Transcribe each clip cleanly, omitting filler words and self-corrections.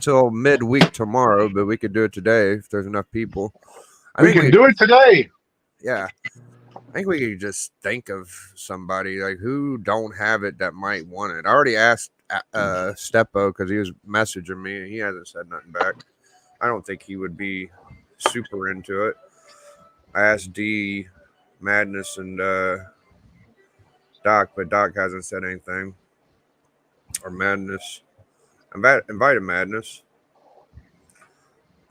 till midweek tomorrow, but we could do it today if there's enough people. We can do it today. Yeah. I think we could just think of somebody like who don't have it that might want it. I already asked Steppo because he was messaging me and he hasn't said nothing back. I don't think he would be super into it. I asked D, Madness, and Doc, but Doc hasn't said anything. Or Madness. Invited Madness.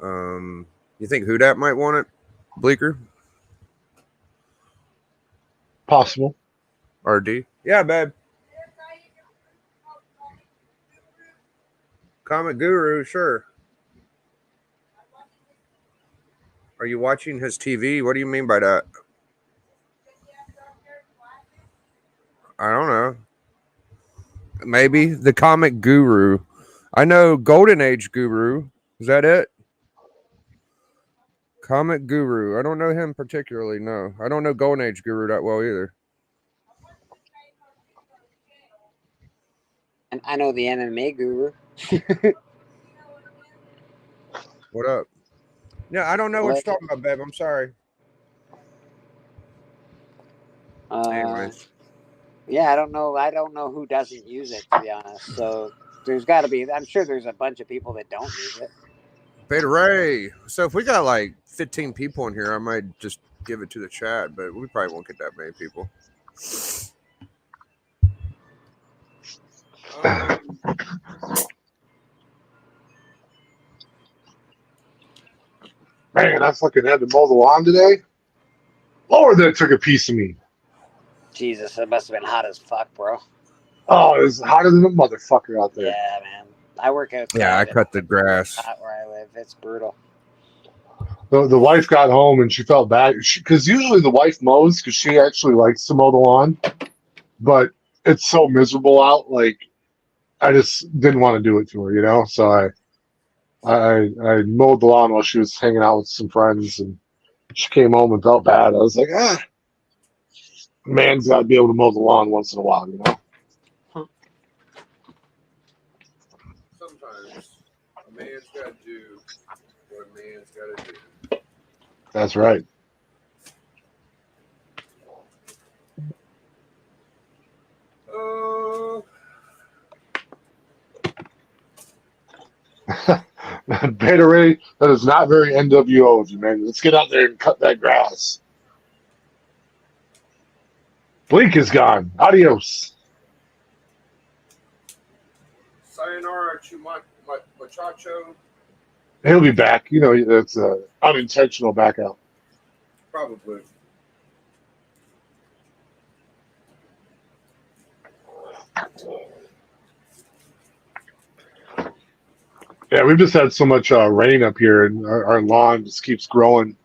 You think who that might want it? Bleeker? Possible. RD? Yeah, babe. Comic Guru, sure. Are you watching his TV? What do you mean by that? I don't know. Maybe the Comic Guru. I know Golden Age Guru. Is that it? Comic Guru. I don't know him particularly, no. I don't know Golden Age Guru that well either. And I know the MMA Guru. What up? Yeah, I don't know what you're talking about, babe. I'm sorry. Anyways. Yeah, I don't know who doesn't use it, to be honest. So there's got to be. I'm sure there's a bunch of people that don't use it. Beta Ray. So if we got like 15 people in here, I might just give it to the chat, but we probably won't get that many people. Man, I fucking had to mow the lawn today. Lord, that took a piece of me. Jesus, it must have been hot as fuck, bro. Oh, it was hotter than a motherfucker out there. Yeah, man. I work outside. Yeah, I cut the grass. It's hot where I live. It's brutal. The wife got home and she felt bad because usually the wife mows because she actually likes to mow the lawn, but it's so miserable out. Like I just didn't want to do it to her, you know. So I mowed the lawn while she was hanging out with some friends, and she came home and felt bad. I was like, man's got to be able to mow the lawn once in a while, you know. Sometimes a man's got to do what a man's got to do. That's right. Beta Ray, that is not very NWO of you, man. Let's get out there and cut that grass. Blink is gone. Adios. Sayonara muchacho. He'll be back. You know, that's unintentional back out. Probably. Yeah, we've just had so much rain up here, and our lawn just keeps growing.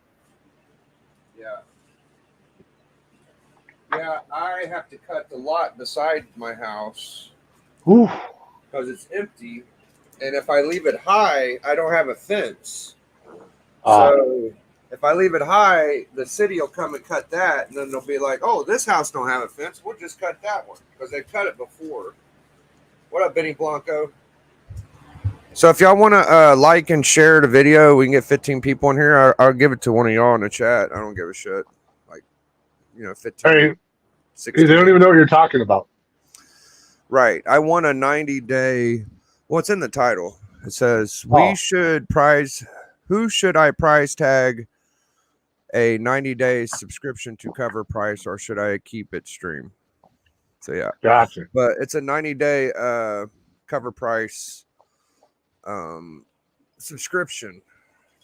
Yeah. Yeah, I have to cut the lot beside my house because it's empty. And if I leave it high, I don't have a fence. So if I leave it high, the city will come and cut that, and then they'll be like, "Oh, this house don't have a fence. We'll just cut that one because they cut it before." What up, Benny Blanco? So if y'all want to like and share the video, we can get 15 people in here. I'll give it to one of y'all in the chat. I don't give a shit. Like, 15. Hey, 16. they don't even know what you're talking about. Right. I want a 90-day. What's in the title? It says, who should I price tag a 90-day subscription to cover price, or should I keep it stream? So, yeah. Gotcha. But it's a 90-day cover price subscription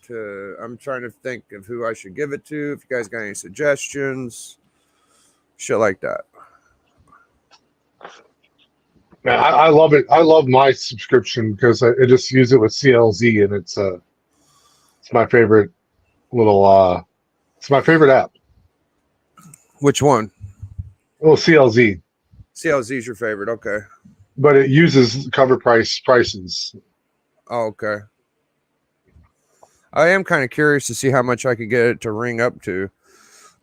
to. I'm trying to think of who I should give it to. If you guys got any suggestions, shit like that. Man, I love it. I love my subscription because I just use it with CLZ, and it's my favorite little it's my favorite app. Which one? Well, CLZ. CLZ is your favorite, okay. But it uses cover prices. Oh, okay. I am kind of curious to see how much I could get it to ring up to.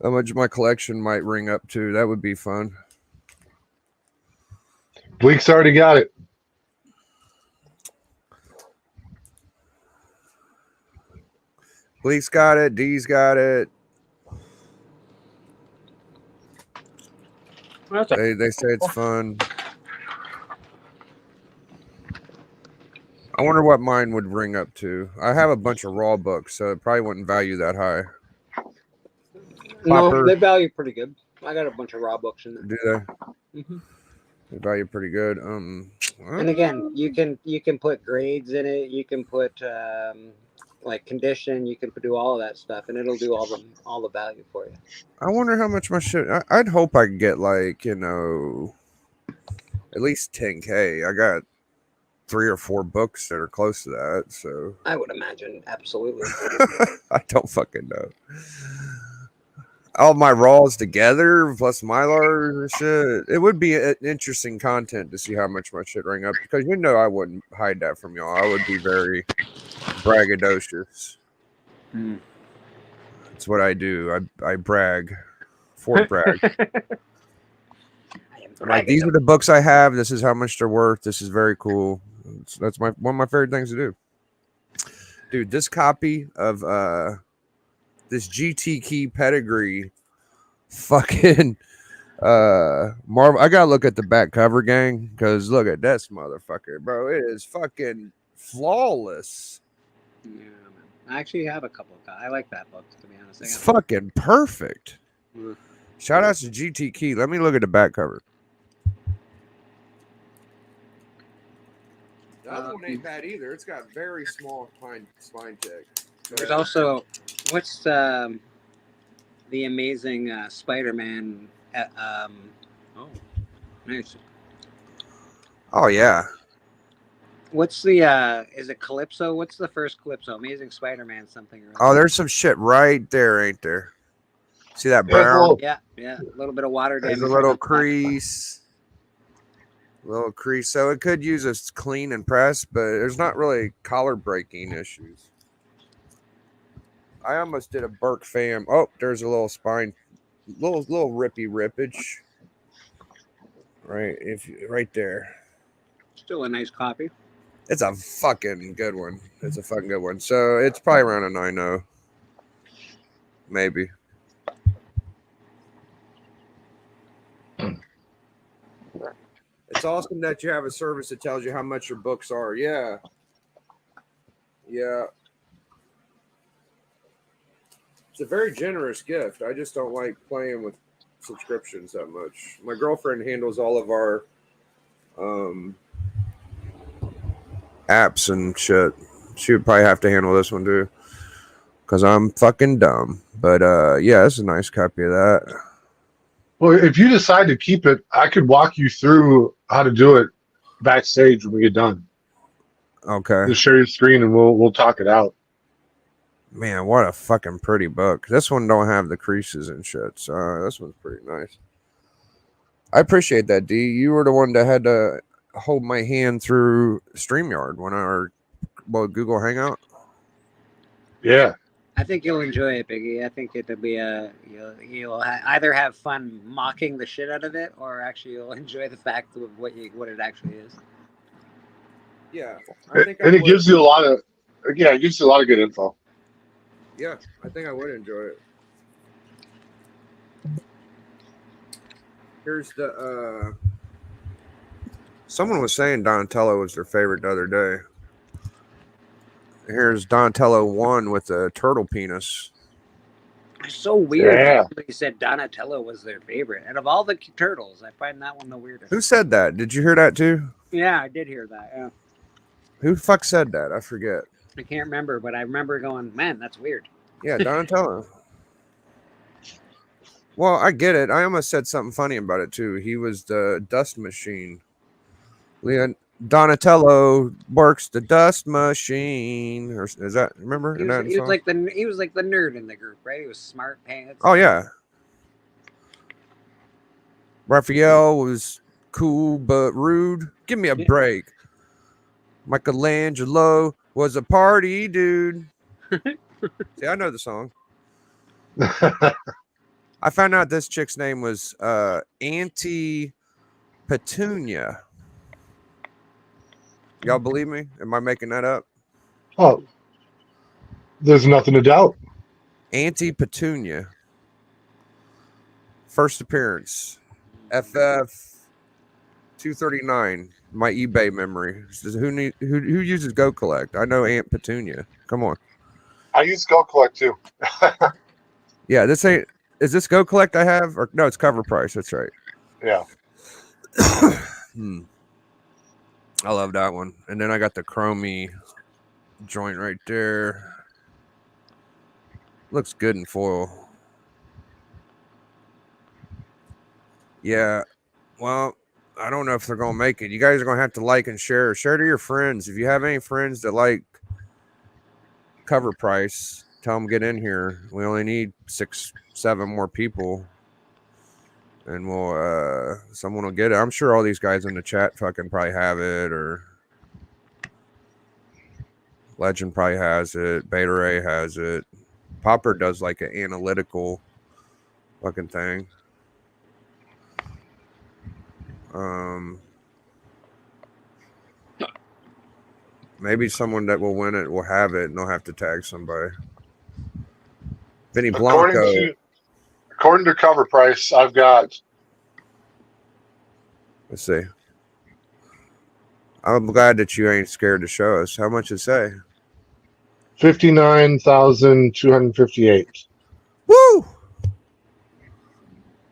How much my collection might ring up to. That would be fun. Bleak's already got it. Bleak's got it. D's got it. They say it's fun. I wonder what mine would ring up to. I have a bunch of raw books, so it probably wouldn't value that high. No, Popper. they value pretty good. I got a bunch of raw books in there. Do they? Mm-hmm. They value pretty good. And again, you can put grades in it. You can put like condition. You can do all of that stuff, and it'll do all the value for you. I wonder how much my shit. I'd hope I could get like at least 10K. I got 3 or 4 books that are close to that. So I would imagine absolutely. I don't fucking know. All my raws together plus Mylar and shit. It would be an interesting content to see how much my shit rang up, because I wouldn't hide that from y'all. I would be very braggadocious. That's what I do. I brag. Fort brag. Like, these are the books I have. This is how much they're worth. This is very cool. That's one of my favorite things to do. Dude, this copy of this GT Key Pedigree fucking Marvel. I gotta look at the back cover, gang, because look at this motherfucker, bro. It is fucking flawless. Yeah, man. I actually have a couple. I like that book, to be honest. It's fucking perfect. Mm. Shout out to GT Key. Let me look at the back cover. The other one ain't bad either. It's got very small spine check. There's also what's the amazing Spider-Man? Oh, nice. Oh yeah. What's the is it Calypso? What's the first Calypso? Amazing Spider-Man something. Oh, there's some shit right there, ain't there? See that brown? Yeah, a little bit of water damage. There's a little crease. Little crease. So it could use a clean and press, but there's not really collar breaking issues. I almost did a Burke Fam. Oh, there's a little spine, little rippage. Right there. Still a nice copy. It's a fucking good one. So it's probably around a 9.0. Maybe. It's awesome that you have a service that tells you how much your books are. Yeah. It's a very generous gift. I just don't like playing with subscriptions that much. My girlfriend handles all of our apps and shit. She would probably have to handle this one too, because I'm fucking dumb. But yeah, it's a nice copy of that. Well, if you decide to keep it, I could walk you through how to do it backstage when we get done. Okay. Just share your screen and we'll talk it out. Man, what a fucking pretty book. This one don't have the creases and shit, so this one's pretty nice. I appreciate that, D. You were the one that had to hold my hand through StreamYard Google Hangout. Yeah. I think you'll enjoy it, Biggie. I think it'll be you'll either have fun mocking the shit out of it, or actually you'll enjoy the fact of what it actually is. Yeah, it gives you a lot of good info. Yeah, I think I would enjoy it. Here's the someone was saying Donatello was their favorite the other day. Here's Donatello 1 with a turtle penis. It's so weird. Yeah. That you said Donatello was their favorite. And of all the turtles, I find that one the weirdest. Who said that? Did you hear that too? Yeah, I did hear that. Yeah. Who the fuck said that? I forget. I can't remember, but I remember going, man, that's weird. Yeah, Donatello. Well, I get it. I almost said something funny about it too. He was the dust machine. Donatello works the dust machine. Or is that, remember? He was like the nerd in the group, right? He was smart pants. Oh yeah. Raphael was cool but rude. Give me a break. Michelangelo was a party dude. See, I know the song. I found out this chick's name was Auntie Petunia. Y'all believe me? Am I making that up? Oh, There's nothing to doubt. Auntie Petunia. First appearance. FF 239. My eBay memory. Says, who uses Go Collect? I know Aunt Petunia. Come on. I use Go Collect too. Yeah, this ain't. Is this Go Collect I have? Or no, it's Cover Price. That's right. Yeah. I love that one. And then I got the Chromie joint right there. Looks good in foil. Yeah. Well, I don't know if they're gonna make it. You guys are gonna have to like and share. Share to your friends. If you have any friends that like Cover Price, tell them get in here. We only need 6-7 more people, and we'll someone will get it. I'm sure all these guys in the chat fucking probably have it, or Legend probably has it. Beta Ray has it. Popper does like an analytical fucking thing. Maybe someone that will win it will have it, and they'll have to tag somebody. Vinny Blanco. According to Cover Price, I've got. Let's see. I'm glad that you ain't scared to show us. How much it say? 59,258. Woo!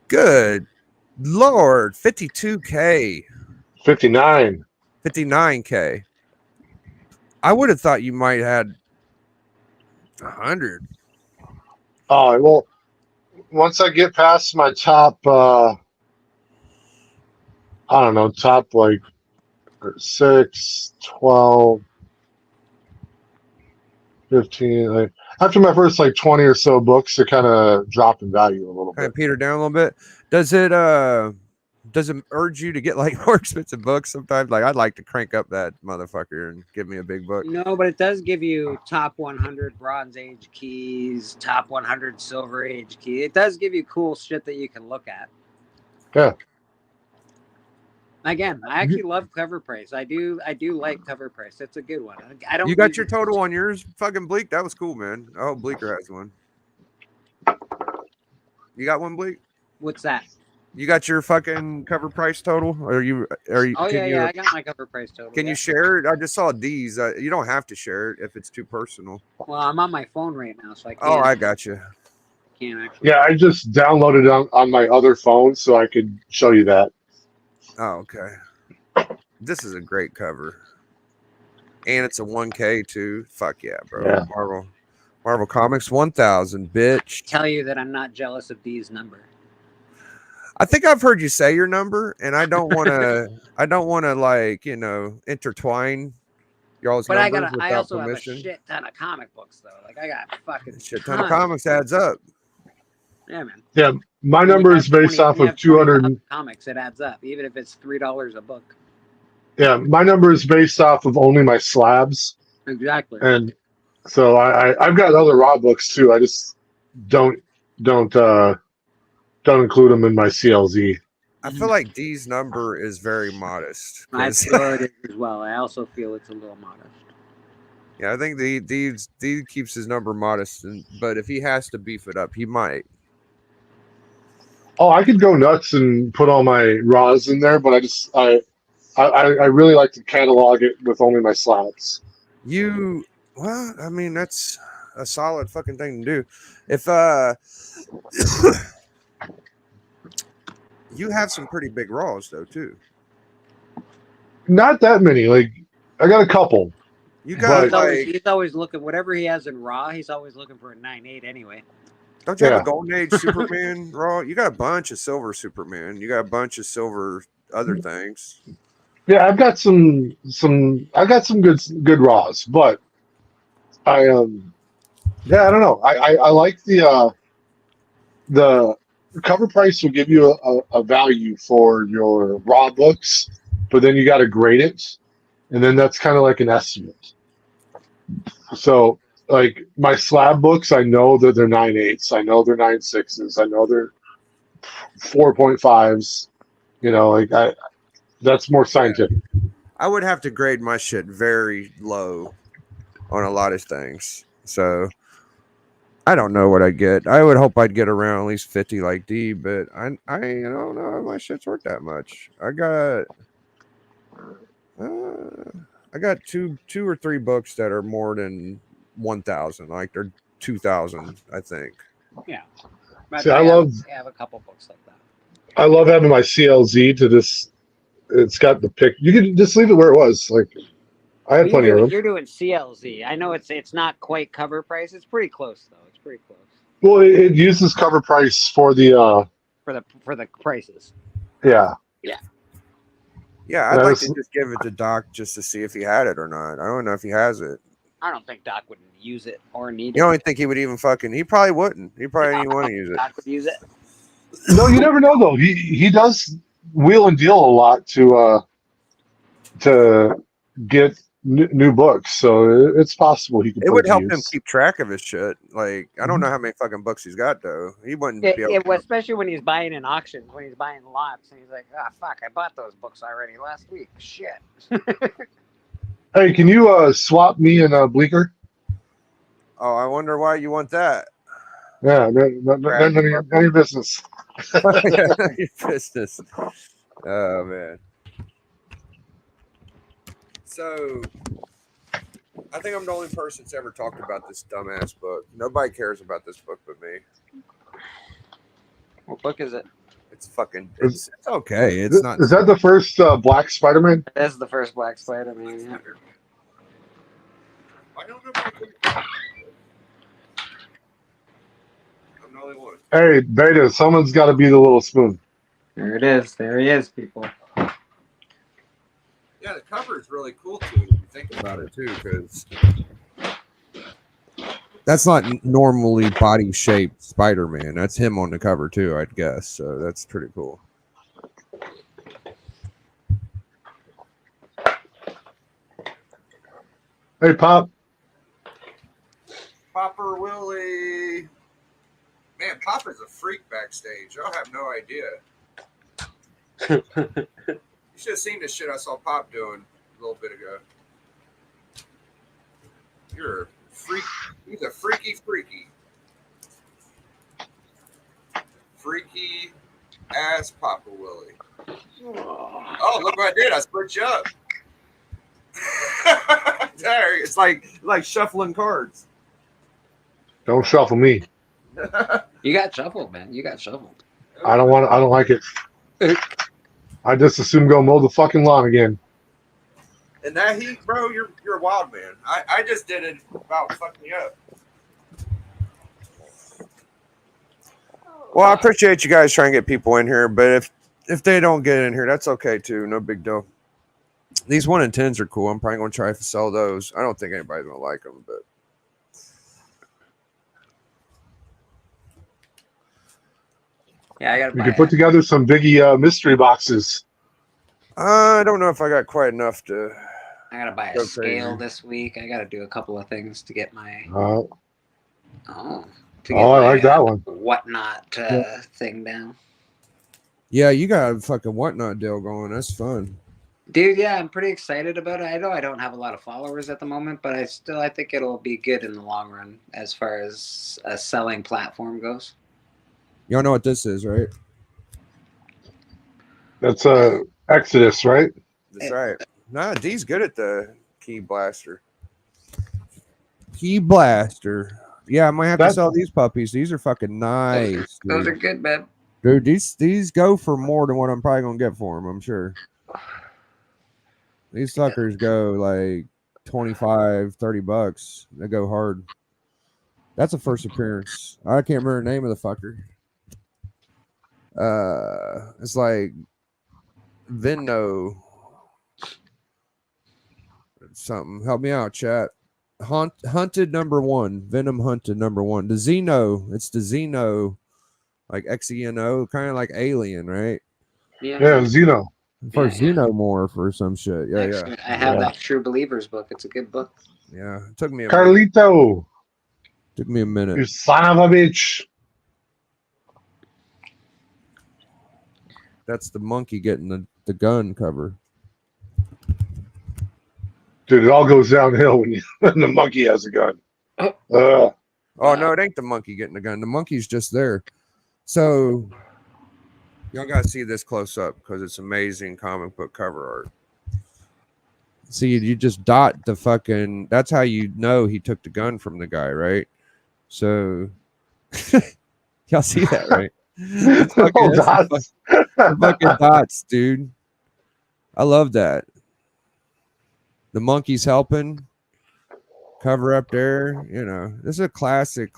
Good Lord, 52K. 59. 59K. I would have thought you might have had 100. Oh, well, once I get past my top, I don't know, top like 6, 12, 15. Like, after my first like 20 or so books, it kind of dropped in value a little Kind of bit. peter down a little bit. Does it urge you to get like more expensive books sometimes? Like I'd like to crank up that motherfucker and give me a big book. No, but it does give you top 100 Bronze Age keys, top 100 Silver Age key. It does give you cool shit that you can look at. Yeah. Again, I actually love Cover Price. I do like Cover Price. That's a good one. I don't. You got use your it. total on yours, fucking Bleak? That was cool, man. I hope Bleaker has one. You got one, Bleak? What's that? You got your fucking Cover Price total? Or are you? Oh yeah, I got my Cover Price total. Can you share it? I just saw these. You don't have to share it if it's too personal. Well, I'm on my phone right now, so I can't. Oh, I got you. Can't actually. Yeah, I just downloaded it on my other phone so I could show you that. Oh, okay. This is a great cover. And it's a 1K too. Fuck yeah, bro. Yeah. Marvel Comics 1000, bitch. Tell you that I'm not jealous of Dee's number. I think I've heard you say your number, and I don't want to like, intertwine y'all's But numbers I without also permission. have a shit ton of comic books though. Like I got fucking Shit ton of comics adds up. Yeah, man. Yeah, my number is based off of 200. Comics. It adds up, even if it's $3 a book. Yeah, my number is based off of only my slabs, Exactly. and so I've got other raw books too. I just don't include them in my CLZ. I feel like D's number is very modest. I 'cause- feel it as well. I also feel it's a little modest. Yeah, I think D keeps his number modest, but if he has to beef it up, he might. Oh, I could go nuts and put all my raws in there, but I really like to catalog it with only my slabs. Well, I mean, that's a solid fucking thing to do. If you have some pretty big raws though too. Not that many. Like I got a couple. You got He's always looking, whatever he has in raw, he's always looking for a 9.8 anyway. Don't you have a Golden Age Superman raw? You got a bunch of silver Superman. You got a bunch of silver other things. Yeah, I've got some good raws, but I don't know. I like the Cover Price will give you a value for your raw books, but then you got to grade it, and then that's kind of like an estimate. So, like my slab books, I know that they're 9.8s. I know they're 9.6s. I know they're 4.5s. That's more scientific. I would have to grade my shit very low on a lot of things. So I don't know what I'd get. I would hope I'd get around at least 50 like D, but I don't know if my shit's worth that much. I got two or three books that are more than 1,000. Like they're 2,000, I think. Yeah. But See, I have a couple books like that. I love having my CLZ to this. It's got the pic. You can just leave it where it was. Like I had plenty of them. You're doing CLZ. I know it's not quite cover price. It's pretty close though. It's pretty close Well, it uses cover price for the. for the prices. Yeah. Yeah, I'd like to just give it to Doc just to see if he had it or not. I don't know if he has it. I don't think Doc would use it or need it. You don't think he would even he probably wouldn't. He probably didn't want to use it. Doc would use it. No, you never know though. He does wheel and deal a lot to get new books, so it's possible he could. It would help him keep track of his shit. Like I don't know how many fucking books he's got though. He wouldn't be able to. Especially when he's buying in auctions, when he's buying lots, and he's like, "Ah, fuck! I bought those books already last week. Shit." Hey, can you swap me and Bleecker? Oh, I wonder why you want that. Yeah, none of your business. Your business. Oh man. So, I think I'm the only person that's ever talked about this dumbass book. Nobody cares about this book but me. What book is it? It's fucking. It's okay. It's not. Is that the first Black Spider-Man? That's the first Black Spider-Man. Yeah. I don't know. I'm the only one. Hey, Beta, someone's got to be the little spoon. There it is. There he is, people. Yeah, the cover is really cool too. If you think about it too, because that's not normally body shaped Spider-Man. That's him on the cover too, I'd guess. So that's pretty cool. Hey, Pop. Popper Willie. Man, Popper's a freak backstage. Y'all have no idea. You should have seen the shit I saw Pop doing a little bit ago. You're a freak. He's a freaky. Freaky ass Papa Willie. Oh, look what I did. I split you up. There, it's like shuffling cards. Don't shuffle me. You got shuffled, man. You got shuffled. I don't like it. I just assume go mow the fucking lawn again. And that heat, bro, you're a wild man. I just did it about fucking you up. Well, I appreciate you guys trying to get people in here, but if they don't get in here, that's okay too. No big deal. These 1 in 10s are cool. I'm probably going to try to sell those. I don't think anybody's going to like them, but. Yeah, I got to You could put together some Biggie mystery boxes. I don't know if I got quite enough to. I got to buy a scale this week. I got to do a couple of things to get my. I like that one. Whatnot thing down. Yeah, you got a fucking Whatnot deal going. That's fun. Dude, yeah, I'm pretty excited about it. I know I don't have a lot of followers at the moment, but I think it'll be good in the long run as far as a selling platform goes. Y'all know what this is, right? That's Exodus, right? That's right. Nah, D's good at the Key Blaster. Key Blaster. Yeah, I might have to sell these puppies. These are fucking nice. Those are good, man. Dude, these go for more than what I'm probably going to get for them, I'm sure. These suckers go like 25, 30 bucks. They go hard. That's a first appearance. I can't remember the name of the fucker. It's like Venno something. Help me out, chat. Hunted #1. Venom Hunted #1. The Xeno. It's the Xeno, like XENO, kind of like Alien, right? Yeah, Xeno. For Xenomorph or some shit. Yeah, Actually, yeah. I have that True Believers book. It's a good book. Yeah, it took me a Carlito. minute. Took me a minute. You son of a bitch. That's the monkey getting the gun cover. Dude, it all goes downhill when the monkey has a gun. Oh no, it ain't the monkey getting the gun. The monkey's just there. So y'all gotta see this close up because it's amazing comic book cover art. See, you just dot the fucking. That's how you know he took the gun from the guy, right? So y'all see that, right? It's fucking, dots. the fucking dots, dude. I love that. The monkey's helping cover up there. You know, this is a classic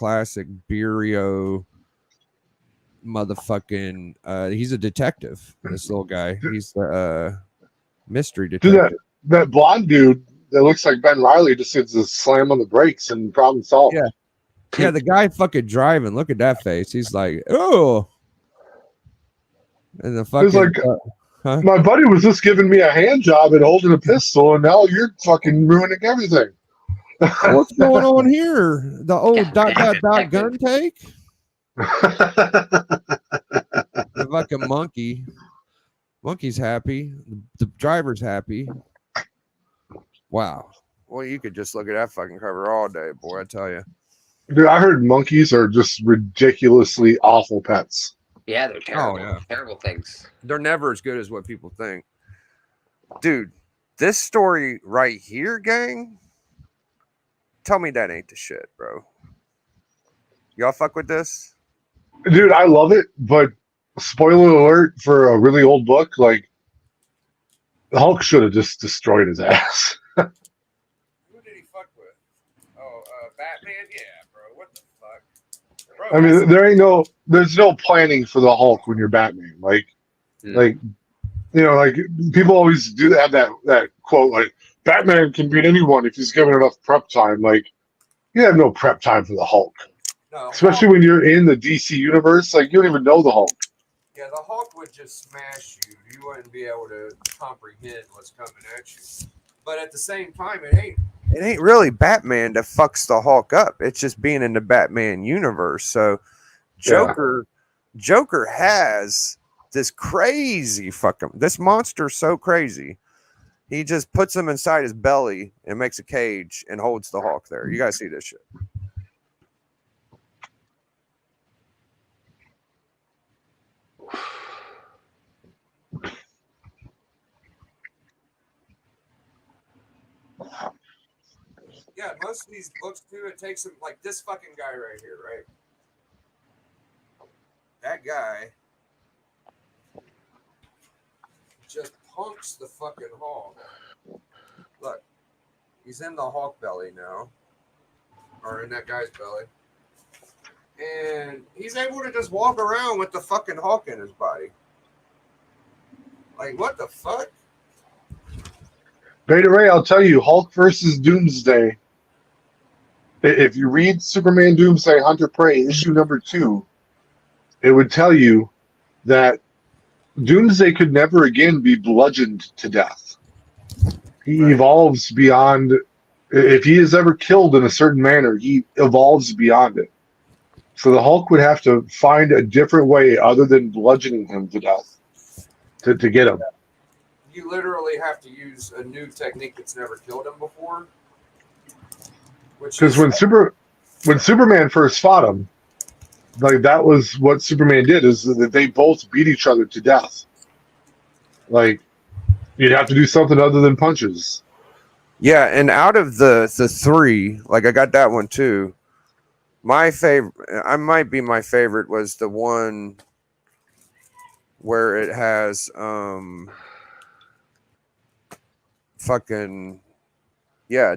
Beerio motherfucking. He's a detective. This little guy. He's the mystery detective. Dude, that blonde dude that looks like Ben Riley just hits a slam on the brakes and problem solved. Yeah. Yeah, the guy fucking driving. Look at that face. He's like, oh. And the fucking. He's like, my buddy was just giving me a hand job and holding a pistol, and now you're fucking ruining everything. What's going on here? The old dot gun take? The fucking monkey. Monkey's happy. The driver's happy. Wow. Well, you could just look at that fucking cover all day, boy, I tell you. Dude, I heard monkeys are just ridiculously awful pets. Yeah, they're terrible. Oh, yeah. Terrible things. They're never as good as what people think. Dude, this story right here, gang, tell me that ain't the shit, bro. Y'all fuck with this? Dude, I love it, but spoiler alert for a really old book, like, the Hulk should have just destroyed his ass. Who did he fuck with? Oh, Batman? Yeah, bro. What the fuck? Bro, I mean, there's no planning for the Hulk when you're Batman. Like, you know, like people always do have that quote, like, Batman can beat anyone if he's given enough prep time. Like, you have no prep time for the Hulk. no, Especially Hulk, when you're in the DC universe, like, you don't even know the Hulk. yeah, the Hulk would just smash you. You wouldn't be able to comprehend what's coming at you. But at the same time, it ain't really Batman that fucks the Hulk up. It's just being in the Batman universe. So Joker has this crazy this monster's so crazy. He just puts him inside his belly and makes a cage and holds the Hulk there. You guys see this shit. Yeah, most of these books too, it takes them like this fucking guy right here, right? That guy just punks the fucking Hulk. Look, he's in the Hulk belly now, or in that guy's belly, and he's able to just walk around with the fucking Hulk in his body. Like, what the fuck? Beta Ray, I'll tell you, Hulk versus Doomsday. If you read Superman Doomsday Hunter Prey issue number 2, it would tell you that Doomsday could never again be bludgeoned to death. He evolves beyond. If he is ever killed in a certain manner, he evolves beyond it. So the Hulk would have to find a different way other than bludgeoning him to death to get him. You literally have to use a new technique that's never killed him before. Because when Superman first fought him, like, that was what Superman did, is that they both beat each other to death. Like, you'd have to do something other than punches. Yeah, and out of the 3, like, I got that one too. My favorite, my favorite was the one where it has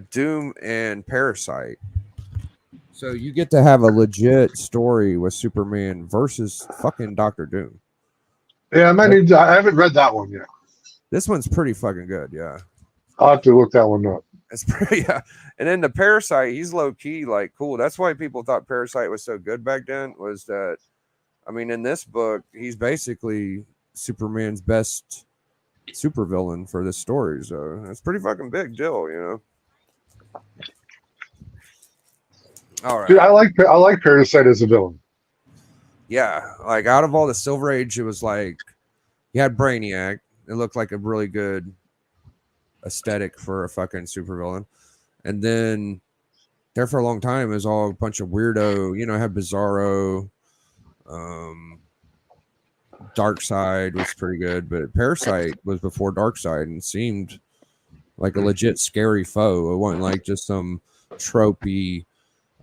Doom and Parasite. So you get to have a legit story with Superman versus fucking Dr. Doom. Yeah, I haven't read that one yet. This one's pretty fucking good, yeah. I'll have to look that one up. It's pretty, yeah. And then the Parasite, he's low key, like, cool. That's why people thought Parasite was so good back then, was that, I mean, in this book, he's basically Superman's best supervillain for this story. So it's pretty fucking big deal, you know. All right. Dude, I like Parasite as a villain. Yeah, like, out of all the Silver Age, it was like, you had Brainiac. It looked like a really good aesthetic for a fucking supervillain. And then there for a long time. It was all a bunch of weirdo. I had Bizarro. Dark Side was pretty good, but Parasite was before Dark Side and seemed like a legit scary foe. It wasn't like just some tropey,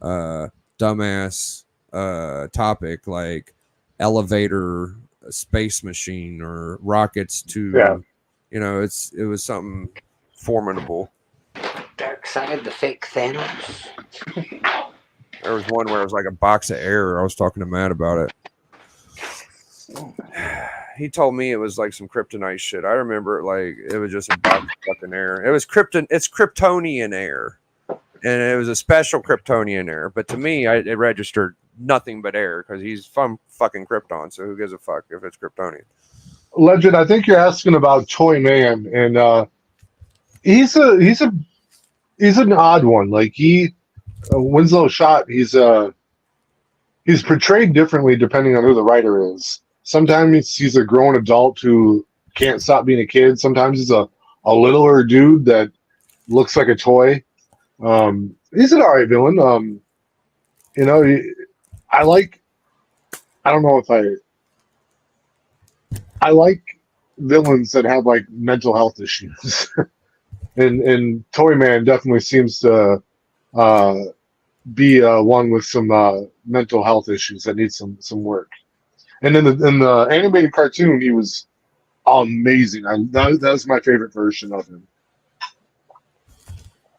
dumbass topic like elevator, space machine, or rockets to. Yeah. It was something formidable. Dark Side, the fake Thanos. There was one where it was like a box of air. I was talking to Matt about it. He told me it was like some kryptonite shit. I remember it like it was just a box of fucking air. It was it's Kryptonian air, and it was a special Kryptonian air. But to me, it registered nothing but air because he's from fucking Krypton. So who gives a fuck if it's Kryptonian? Legend, I think you're asking about Toy Man, and he's an odd one. Like Winslow Shot, he's portrayed differently depending on who the writer is. Sometimes he's a grown adult who can't stop being a kid. Sometimes he's a littler dude that looks like a toy. He's an alright villain. I like villains that have like mental health issues. and Toy Man definitely seems to be one with some mental health issues that needs some work. And in the animated cartoon, he was amazing. That was my favorite version of him.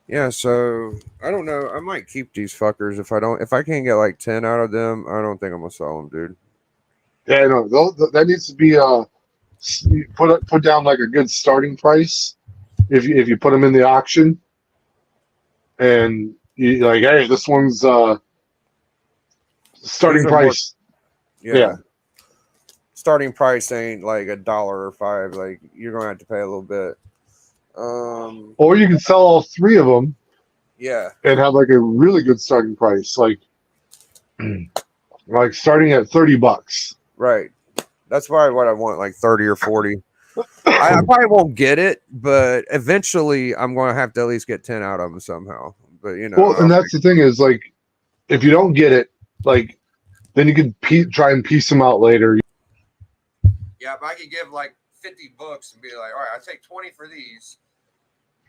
Yeah, so I don't know. I might keep these fuckers if I can't get like 10 out of them. I don't think I'm gonna sell them, dude. Yeah, no, that needs to be put down like a good starting price if you put them in the auction, and you like, hey, this one's starting price. Yeah. Starting price ain't like $1 or $5. Like you're gonna have to pay a little bit. Or you can sell all three of them. Yeah. And have like a really good starting price, like starting at $30. Right. That's probably what I want, like 30 or 40. I probably won't get it, but eventually I'm going to have to at least get 10 out of them somehow. But well, and that's the thing is, like, if you don't get it, like, then you can try and piece them out later. Yeah, if I could give like 50 books and be like, all right, I take 20 for these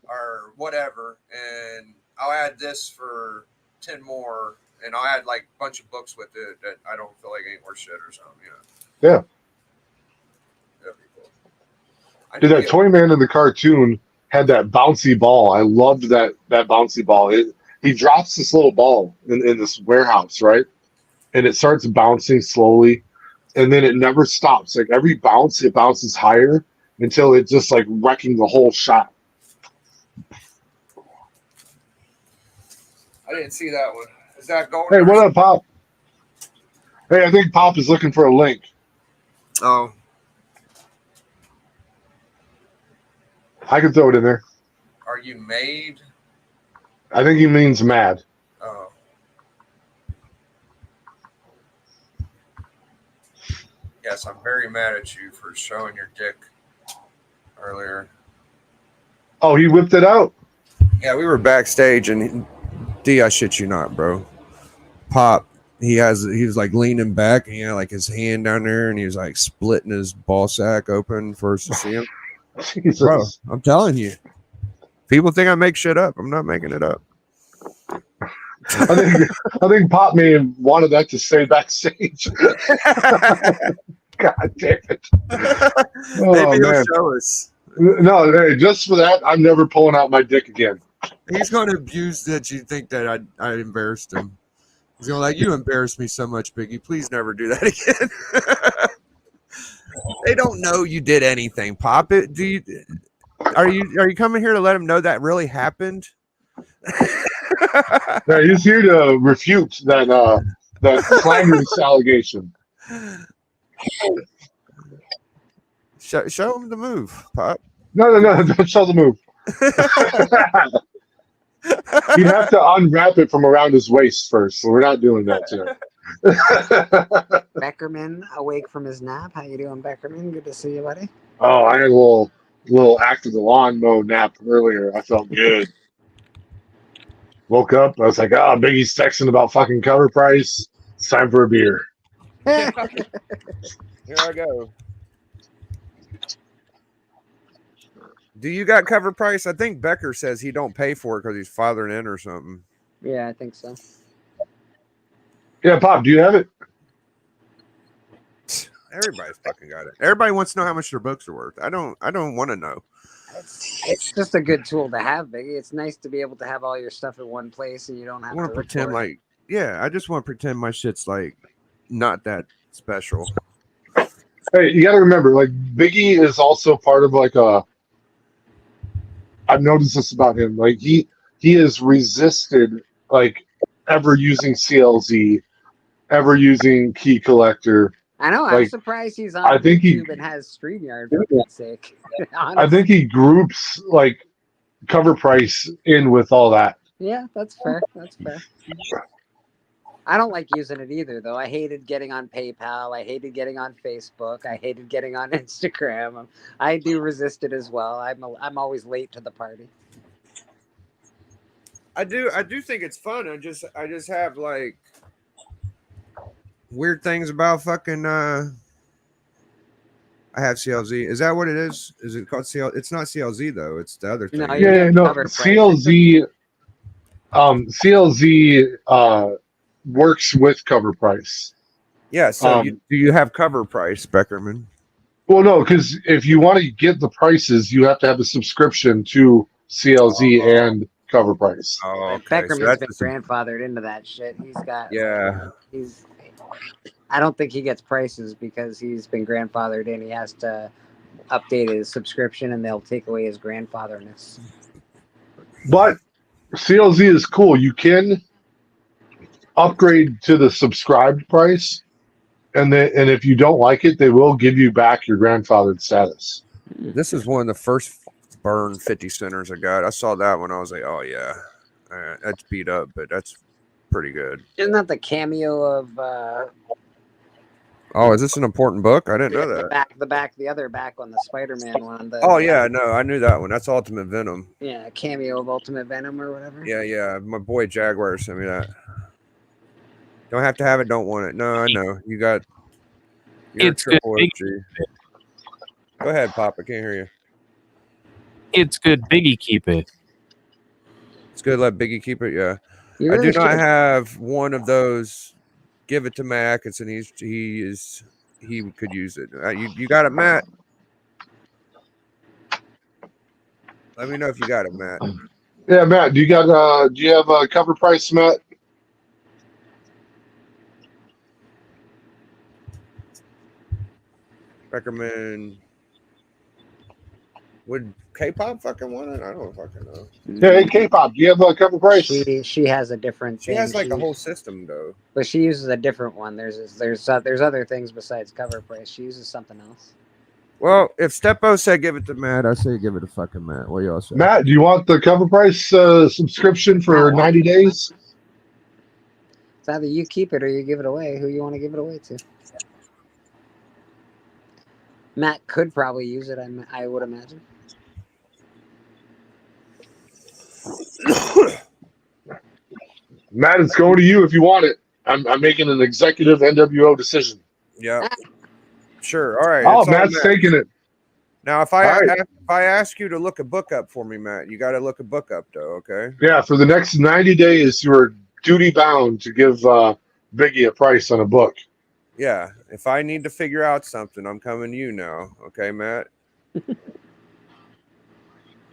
or whatever, and I'll add this for 10 more, and I'll add like a bunch of books with it that I don't feel like ain't worth shit or something. Yeah. That'd be cool. Dude, that Toy Man in the cartoon had that bouncy ball. I loved that bouncy ball. He drops this little ball in this warehouse, right? And it starts bouncing slowly, and then it never stops. Like every bounce, it bounces higher until it's just like wrecking the whole shot. I didn't see that one. Is that going? Hey, what up, Pop? Hey, I think Pop is looking for a link. Oh. I can throw it in there. Are you made? I think he means mad. Oh. Yes, I'm very mad at you for showing your dick earlier. Oh, he whipped it out? Yeah, we were backstage, and D, I shit you not, bro. Pop, he was like leaning back, and he had like his hand down there, and he was like splitting his ball sack open for us to see him. Jesus. Bro, I'm telling you. People think I make shit up. I'm not making it up. I think Pop may have wanted that to stay backstage. God damn it. Maybe he'll show us. No, hey, just for that, I'm never pulling out my dick again. He's going to abuse that you think that I embarrassed him. He's going to like, you embarrassed me so much, Biggie. Please never do that again. They don't know you did anything, Pop. Are you coming here to let him know that really happened? Yeah, he's here to refute that slanderous allegation. Show him the move, Pop. No, don't show the move. You'd have to unwrap it from around his waist first, so we're not doing that tonight. Beckerman awake from his nap. How you doing, Beckerman? Good to see you, buddy. Oh, I had a little after the lawn mow nap earlier. I felt good. Woke up, I was like, Biggie's texting about fucking cover price. It's time for a beer. Here I go. Do you got cover price? I think Becker says he don't pay for it because he's fathering in or something. Yeah, I think so. Yeah, Pop, do you have it? Everybody's fucking got it. Everybody wants to know how much their books are worth. I don't want to know. It's just a good tool to have, Biggie. It's nice to be able to have all your stuff in one place and you don't I have want to to look pretend for it. like, yeah, I just want to pretend my shit's like not that special. Hey, you got to remember, like Biggie is also part of like a. I've noticed this about him. Like he has resisted like ever using CLZ, ever using Key Collector. I know. I'm like, surprised he's on I think YouTube and has StreamYard for God's sake. I think he groups like cover price in with all that. Yeah, that's fair. That's fair. I don't like using it either, though. I hated getting on PayPal. I hated getting on Facebook. I hated getting on Instagram. I do resist it as well. I'm always late to the party. I do think it's fun. I just have like weird things about fucking I have CLZ. Is that what it is? Is it called CLZ? It's not CLZ though. It's the other thing. No, you Yeah, get no, cover price. CLZ. CLZ works with cover price. Yeah. So do you have cover price, Beckerman? Well, no, because if you want to get the prices, you have to have a subscription to CLZ and cover price. Oh, okay. Beckerman's been grandfathered into that shit. He's got. Yeah. I don't think he gets prices because he's been grandfathered in. He has to update his subscription, and they'll take away his grandfatherness. But CLZ is cool. You can upgrade to the subscribed price, and if you don't like it, they will give you back your grandfathered status. This is one of the first burn 50 centers I got. I saw that one. I was like, oh yeah, that's beat up, but that's pretty good. Isn't that the cameo of? Oh, is this an important book? I didn't know that. The other back on the Spider-Man one. Oh yeah, no, I knew that one. That's Ultimate Venom. Yeah, cameo of Ultimate Venom or whatever. Yeah. My boy Jaguar sent me that. Don't have to have it. Don't want it. No, I know. You got. It's good. Go ahead, Pop. I can't hear you. It's good. Biggie keep it. It's good. Let Biggie keep it. Yeah. Really I do not should. have one of those. Give it to Matt Atkinson. He could use it. You got it, Matt. Let me know if you got it, Matt. Yeah, Matt. Do you have a cover price, Matt? Beckerman. Would K-pop fucking want it? I don't fucking know. Yeah, hey, K-pop. Do you have a cover price? She has a different. She has like a whole system though. But she uses a different one. There's other things besides cover price. She uses something else. Well, if Steppo said give it to Matt, I say give it to fucking Matt. What y'all say? Matt, do you want the cover price subscription for 90 days? It's either you keep it or you give it away. Who you want to give it away to? Matt could probably use it. I would imagine. Matt, it's going to you if you want it. I'm making an executive NWO decision. Yeah. Sure. All right. Oh, it's on Matt's Matt. taking it. Now, if All right. I ask you to look a book up for me, Matt, you got to look a book up though. Okay. Yeah, for the next 90 days, you are duty bound to give Biggie a price on a book. Yeah. If I need to figure out something, I'm coming to you now. Okay, Matt.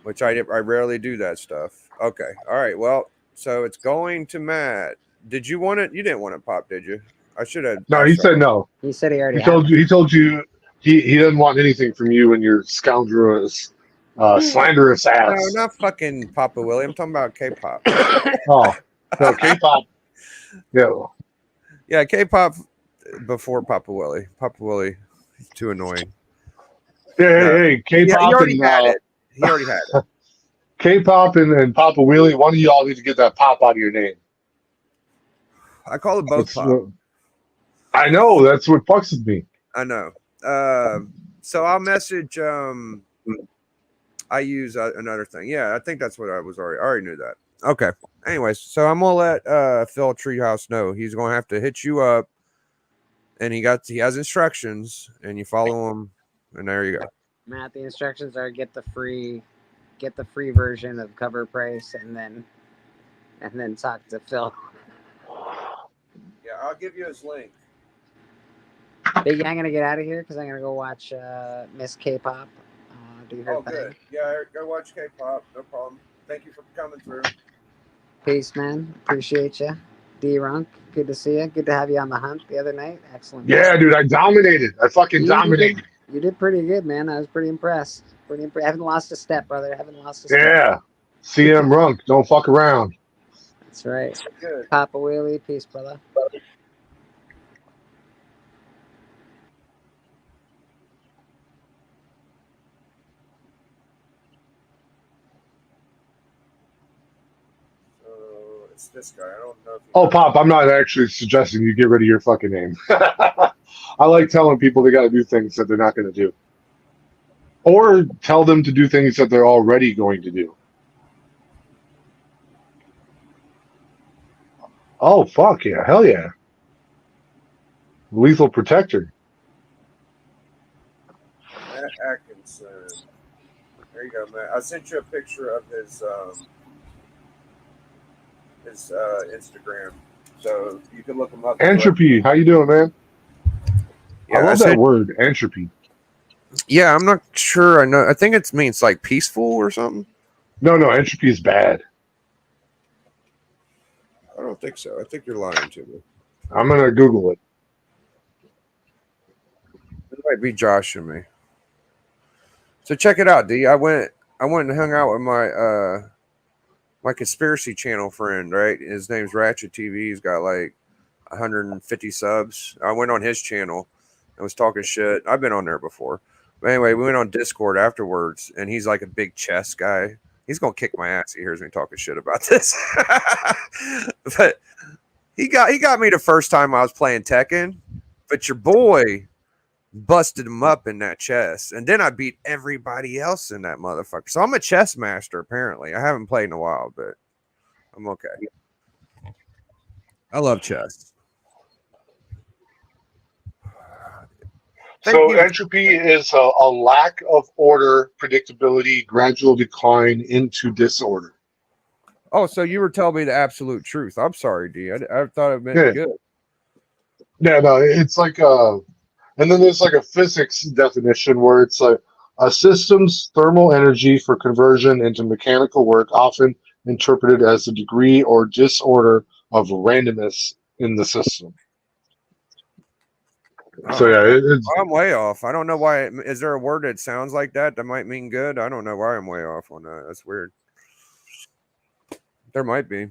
Which I rarely do that stuff. Okay. All right. Well, so it's going to Matt. Did you want it? You didn't want it, Pop, did you? I should have. No, he said no. He said he already. He told you he doesn't want anything from you and your scoundrelous, slanderous ass. No, not fucking Papa Willie. I'm talking about K-pop. Oh, no, K-pop. Yeah. Yeah, K-pop before Papa Willie. Papa Willie, he's too annoying. Hey, K-pop he already and had it. He already had it. K-pop and Papa Wheelie. One of y'all need to get that pop out of your name. I call it both Pop. I know, that's what fucks with me. I know. So I'll message. I use another thing. Yeah, I think that's what I already knew that. Okay. Anyways, so I'm gonna let Phil Treehouse know he's gonna have to hit you up, and he has instructions, and you follow him, and there you go. Matt, the instructions are get the free version of cover price, and then talk to Phil. Yeah, I'll give you his link. Biggie, I'm gonna get out of here because I'm gonna go watch Miss K-pop. Do her thing. Good. Yeah, go watch K-pop. No problem. Thank you for coming through. Peace, man. Appreciate you. D-Runk, good to see you. Good to have you on the hunt the other night. Excellent. Yeah, dude, I dominated. I fucking dominated. You did pretty good, man. I was pretty impressed. I haven't lost a step, brother. I haven't lost a step. Yeah. CM Runk, don't fuck around. That's right. Good. Papa Wheelie, peace, brother. It's this guy. I don't know if Oh, Pop, I'm not actually suggesting you get rid of your fucking name. I like telling people they got to do things that they're not going to do. Or tell them to do things that they're already going to do. Oh, fuck yeah. Hell yeah. Lethal Protector. Matt Atkinson. There you go, Matt. I sent you a picture of his Instagram, so you can look him up. Entropy. How you doing, man? Yeah, I love that word, entropy. Yeah, I'm not sure. I know. I think it means like peaceful or something. No, entropy is bad. I don't think so. I think you're lying to me. I'm going to Google it. It might be Josh and me. So check it out, D. I went and hung out with my my conspiracy channel friend, right? His name's Ratchet TV. He's got like 150 subs. I went on his channel and was talking shit. I've been on there before. But anyway, we went on Discord afterwards, and he's like a big chess guy. He's gonna kick my ass. He hears me talking shit about this. But he got me the first time I was playing Tekken. But your boy busted him up in that chess, and then I beat everybody else in that motherfucker. So I'm a chess master, apparently. I haven't played in a while, but I'm okay. I love chess. So entropy is a lack of order, predictability, gradual decline into disorder. Oh, so you were telling me the absolute truth. I'm sorry, D. I thought it meant good. Yeah, no, it's like and then there's like a physics definition where it's like a system's thermal energy for conversion into mechanical work, often interpreted as the degree or disorder of randomness in the system. So yeah, I'm way off. I don't know why. Is there a word that sounds like that might mean good? I don't know why I'm way off on that. That's weird. There might be.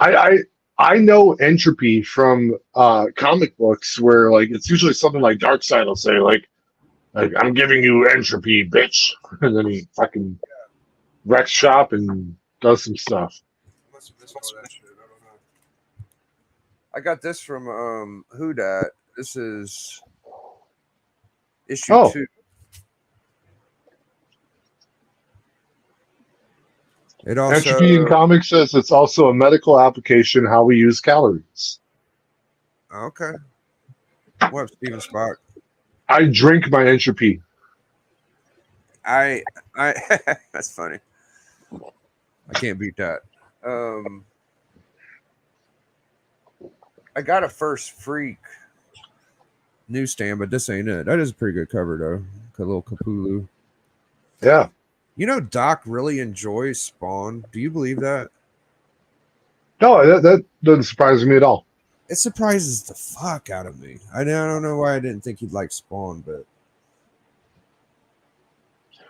I know entropy from comic books where like it's usually something like Darkseid will say like I'm giving you entropy, bitch, and then he fucking wrecks shop and does some stuff. I got this from Who Dat. This is issue 2. It also entropy in comics says it's also a medical application how we use calories. Okay. What, Steven Spock? I drink my entropy. I that's funny. I can't beat that. I got a First Freak newsstand, but this ain't it. That is a pretty good cover though. A little Cthulhu. Yeah. You know, Doc really enjoys Spawn. Do you believe that? No, that doesn't surprise me at all. It surprises the fuck out of me. I don't know why I didn't think he'd like Spawn, but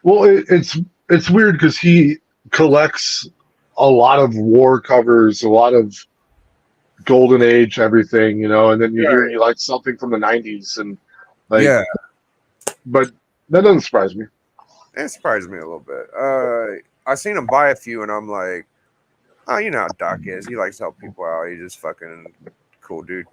well, it's weird because he collects a lot of war covers, a lot of Golden Age, everything, you know, and then you hear he likes something from the 90s, and like, yeah, but that doesn't surprise me. It surprised me a little bit. I seen him buy a few, and I'm like, oh, you know how Doc is. He likes to help people out. He's just fucking cool dude.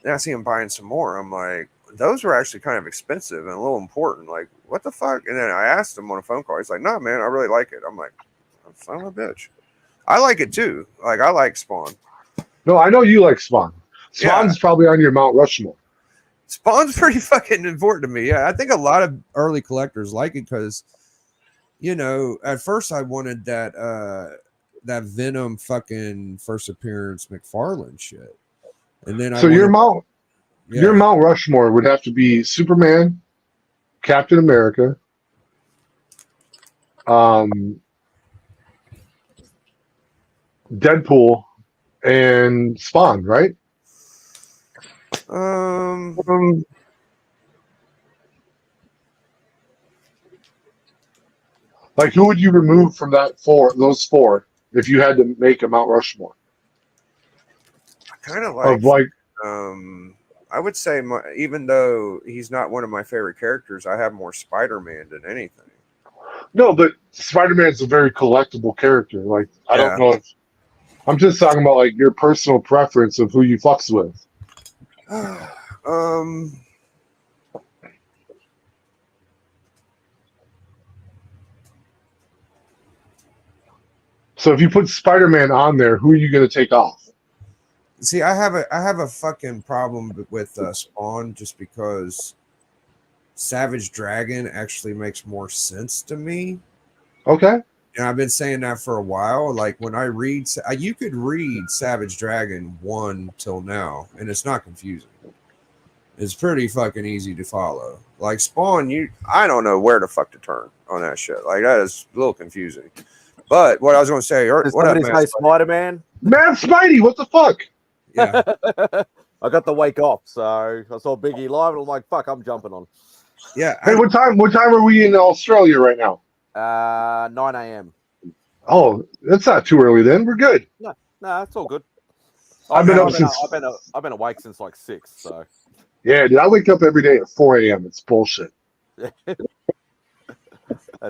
Then I see him buying some more. I'm like, those were actually kind of expensive and a little important. Like, what the fuck? And then I asked him on a phone call. He's like, no, man, I really like it. I'm like, son of a bitch. I like it too. Like I like Spawn. No, I know you like Spawn. Spawn's probably on your Mount Rushmore. Spawn's pretty fucking important to me. Yeah, I think a lot of early collectors like it because, you know, at first I wanted that Venom fucking first appearance McFarlane shit, and then So your Mount Rushmore would have to be Superman, Captain America, Deadpool, and Spawn, right? Like who would you remove from those four, if you had to make a Mount Rushmore? I kind of like Of like, I would say even though he's not one of my favorite characters, I have more Spider-Man than anything. no, but Spider-Man's a very collectible character. Like I don't know if I'm just talking about like your personal preference of who you fucks with. So if you put Spider-Man on there, who are you going to take off? See, I have a fucking problem with Spawn just because Savage Dragon actually makes more sense to me. Okay. And I've been saying that for a while. Like when I read, you could read Savage Dragon 1 till now, and it's not confusing. It's pretty fucking easy to follow. Like Spawn, I don't know where the fuck to turn on that shit. Like that is a little confusing. But what I was going to say, what up, say Spider-Man? Man, Spidey, what the fuck? Yeah. I got the wake off, so I saw Biggie live, and I'm like, "Fuck, I'm jumping on." Yeah. Hey, what time are we in Australia right now? 9 a.m. Oh, that's not too early. Then we're good. No, it's all good. I've been awake since like 6. So yeah, dude, I wake up every day at 4 a.m. It's bullshit. That's it.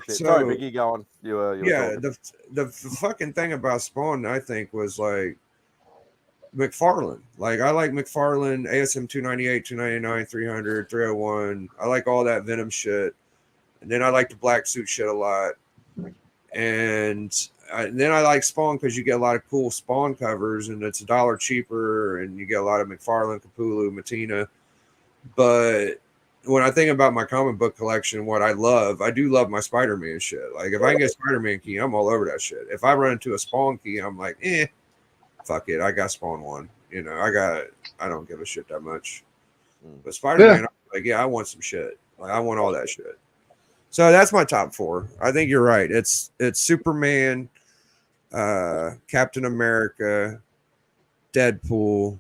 So, Sorry, Biggie, go on. You were the fucking thing about Spawn, I think, was like McFarlane. Like I like McFarlane, ASM 298, 299, 300, 301. I like all that Venom shit. And then I like the black suit shit a lot. And then I like Spawn because you get a lot of cool Spawn covers and it's $1 cheaper and you get a lot of McFarlane, Capullo, Matina. But when I think about my comic book collection, what I do love my Spider-Man shit. Like if I can get a Spider-Man key, I'm all over that shit. If I run into a Spawn key, I'm like, fuck it. I got Spawn 1. You know, I don't give a shit that much. But Spider-Man, I'm like, I want some shit. Like I want all that shit. So that's my top 4. I think you're right. It's Superman, Captain America, Deadpool,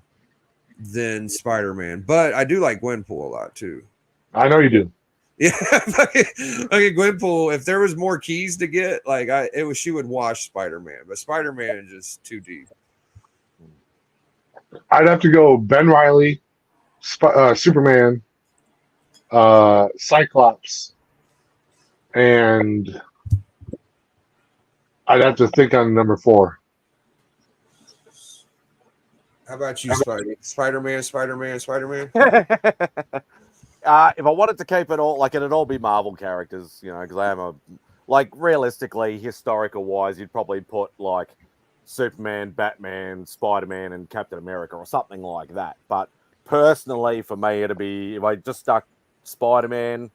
then Spider-Man. But I do like Gwenpool a lot too. I know you do. Yeah, okay, Gwenpool. If there was more keys to get, like she would wash Spider-Man, but Spider-Man is just too deep. I'd have to go Ben Reilly, Superman, Cyclops, and I'd have to think on number 4. How about you, Spidey? Spider-Man? If I wanted to keep it all, like it'd all be Marvel characters, you know, because I am realistically, historical wise, you'd probably put like Superman, Batman, Spider-Man, and Captain America or something like that. But personally, for me, it'd be, if I just stuck Spider-Man,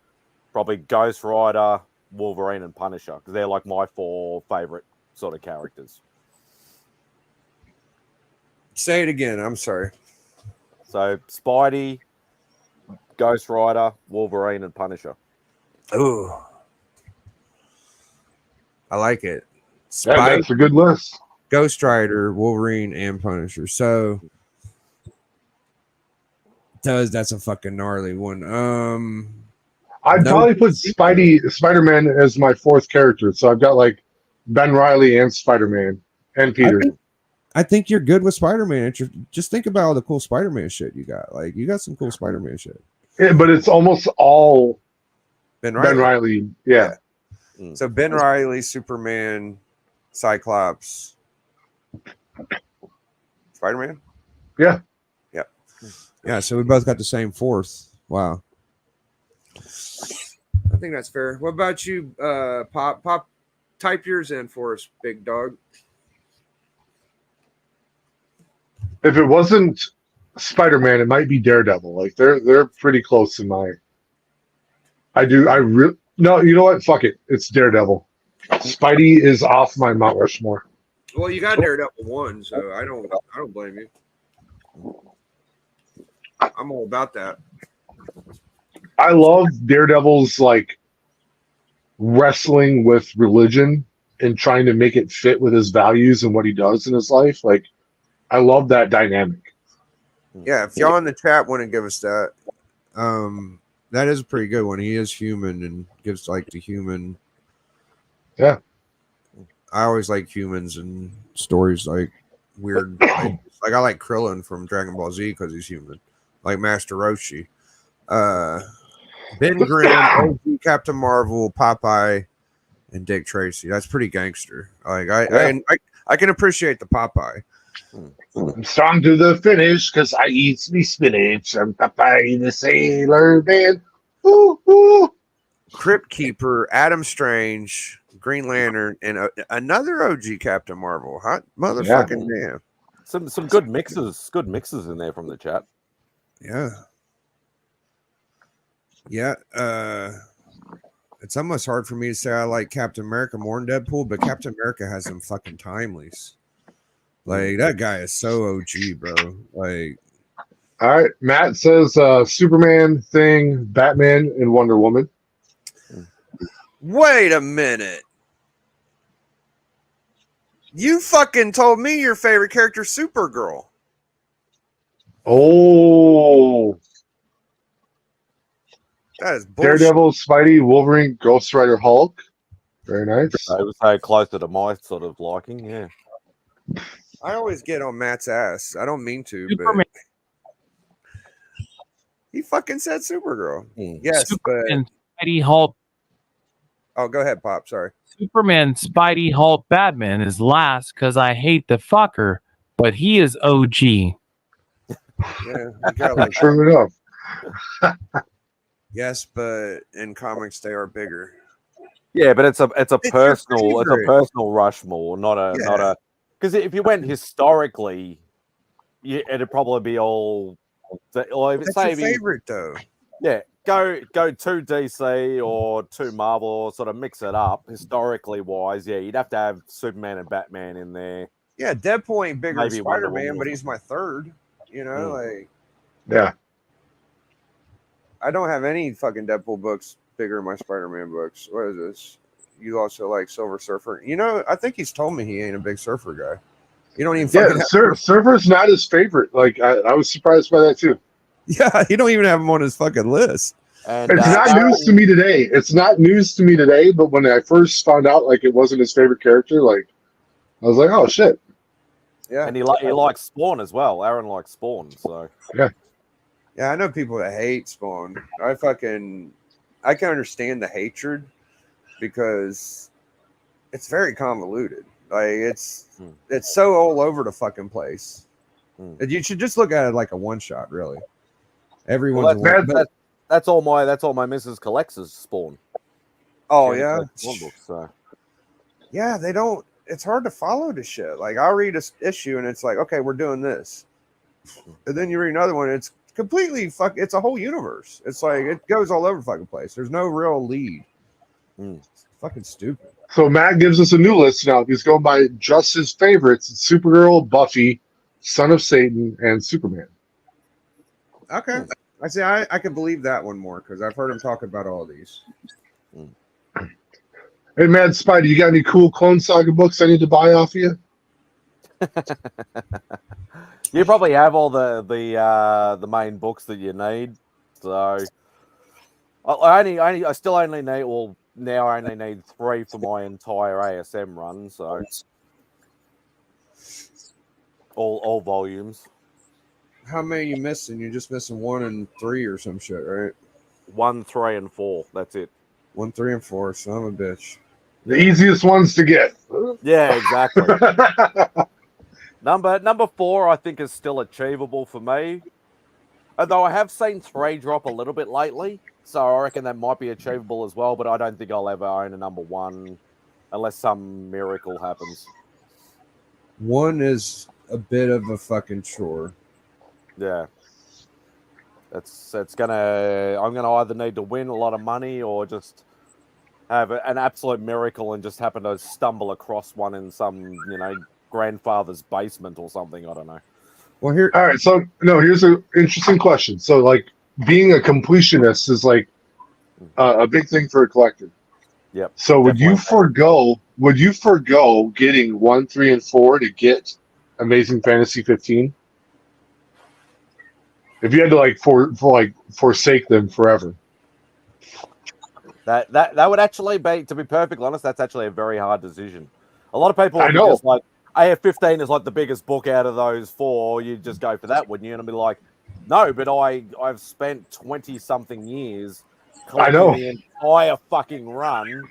probably Ghost Rider, Wolverine, and Punisher, because they're like my 4 favorite sort of characters. Say it again. I'm sorry. So Spidey, Ghost Rider, Wolverine, and Punisher. Ooh, I like it. That's a good list. Ghost Rider, Wolverine, and Punisher. So that's a fucking gnarly one. I'd probably put Spider-Man as my 4th character. So I've got like Ben Reilly and Spider-Man and Peter. I think you're good with Spider-Man. Just think about all the cool Spider-Man shit you got. Like you got some cool Spider-Man shit. Yeah, but it's almost all Ben Reilly. Yeah. So Ben Reilly, Superman, Cyclops, Spider-Man. Yeah. Yeah. So we both got the same 4th. Wow. I think that's fair. What about you, Pop? Pop, type yours in for us, big dog. If it wasn't Spider-Man, it might be Daredevil. Like they're pretty close in my. No, you know what? Fuck it. It's Daredevil. Spidey is off my Mount Rushmore. Well, you got Daredevil 1, so I don't blame you. I'm all about that. I love Daredevil's like wrestling with religion and trying to make it fit with his values and what he does in his life. Like, I love that dynamic. Yeah, if y'all in the chat want to give us that, that is a pretty good one. He is human and gives like the human. Yeah. I always like humans and stories like weird. Like I like Krillin from Dragon Ball Z because he's human, like Master Roshi. Ben Grimm, OG Captain Marvel, Popeye, and Dick Tracy. That's pretty gangster. Like I can appreciate the Popeye. I'm strong to the finish because I eat me spinach. I'm Popeye the Sailor Man. Ooh, ooh. Crypt Keeper, Adam Strange, Green Lantern, and another OG Captain Marvel. Hot motherfucking damn. Some good mixes. Good mixes in there from the chat. Yeah. Yeah. It's almost hard for me to say I like Captain America more than Deadpool, but Captain America has some fucking timelies. Like that guy is so OG, bro. Like, all right. Matt says Superman, Thing, Batman, and Wonder Woman. wait a minute. You fucking told me your favorite character, Supergirl. Oh. That is bullshit. Daredevil, Spidey, Wolverine, Ghost Rider, Hulk. Very nice. I would say closer to my sort of liking, yeah. I always get on Matt's ass. I don't mean to, Superman. but he fucking said Supergirl. Yes, Superman, Spidey, Hulk. Oh, go ahead, Pop. Sorry. Superman, Spidey, Hulk, Batman is last because I hate the fucker, but he is OG. Yeah, you gotta like True enough. yes, but in comics they are bigger. Yeah, but it's a personal favorite. Rushmore, not a because if you went historically, it'd probably be all. Or if That's say your if you- favorite though. Yeah, go to DC or to Marvel, or sort of mix it up historically wise. Yeah, you'd have to have Superman and Batman in there. Yeah, Deadpool ain't bigger Maybe than Wonder Spider-Man, Woman. but he's my third. You know, like Yeah. I don't have any fucking Deadpool books bigger than my Spider-Man books. What is this? You also like Silver Surfer? You know, I think he's told me he ain't a big surfer guy. You don't even fucking Yeah, Surfer's not his favorite. Like I was surprised by that too. Yeah, you don't even have him on his fucking list. And It's not news to me today. It's not news to me today, but when I first found out like it wasn't his favorite character, like I was like, oh shit. Yeah. And he likes Spawn as well. Aaron likes Spawn, so Yeah, I know people that hate Spawn. I can understand the hatred because it's very convoluted. Like it's so all over the fucking place. You should just look at it like a one shot, really. Everyone's that's all my missus collects is Spawn. Oh She yeah. collects Spawn books, so. Yeah, they don't. It's hard to follow the shit. Like I'll read a issue and it's like, okay, we're doing this, and then you read another one. It's completely It's a whole universe. It's like it goes all over the fucking place. There's no real lead. It's fucking stupid. So Matt gives us a new list now. He's going by just his favorites: It's Supergirl, Buffy, Son of Satan, and Superman. Okay, I see. I can believe that one more because I've heard him talk about all these. Hey, Mad Spider, you got any cool Clone Saga books I need to buy off of you? You probably have all the main books that you need. So I still only need now I only need 3 for my entire ASM run. So all volumes. How many you missing? You're just missing 1 and 3 or some shit, right? 1, 3, and 4. That's it. 1, 3, and 4. Son of a bitch. The easiest ones to get. Yeah, exactly. Number 4, I think, is still achievable for me. Although I have seen 3 drop a little bit lately, so I reckon that might be achievable as well. But I don't think I'll ever own a number 1 unless some miracle happens. 1 is a bit of a fucking chore. Yeah. I'm gonna either need to win a lot of money or just have an absolute miracle and just happen to stumble across one in some, grandfather's basement or something. I don't know. Well, here, All right, so no, here's an interesting question. So, like, being a completionist is like a big thing for a collector. Yep. So, would you definitely. forgo getting 1, 3, and 4 to get Amazing Fantasy 15? If you had to forsake them forever. That would actually be, to be perfectly honest, that's actually a very hard decision. A lot of people I would be know. just like, AF-15 is like the biggest book out of those 4. You just go for that, wouldn't you? And I'd be like, no, but I've spent 20-something years I know. collecting the entire fucking run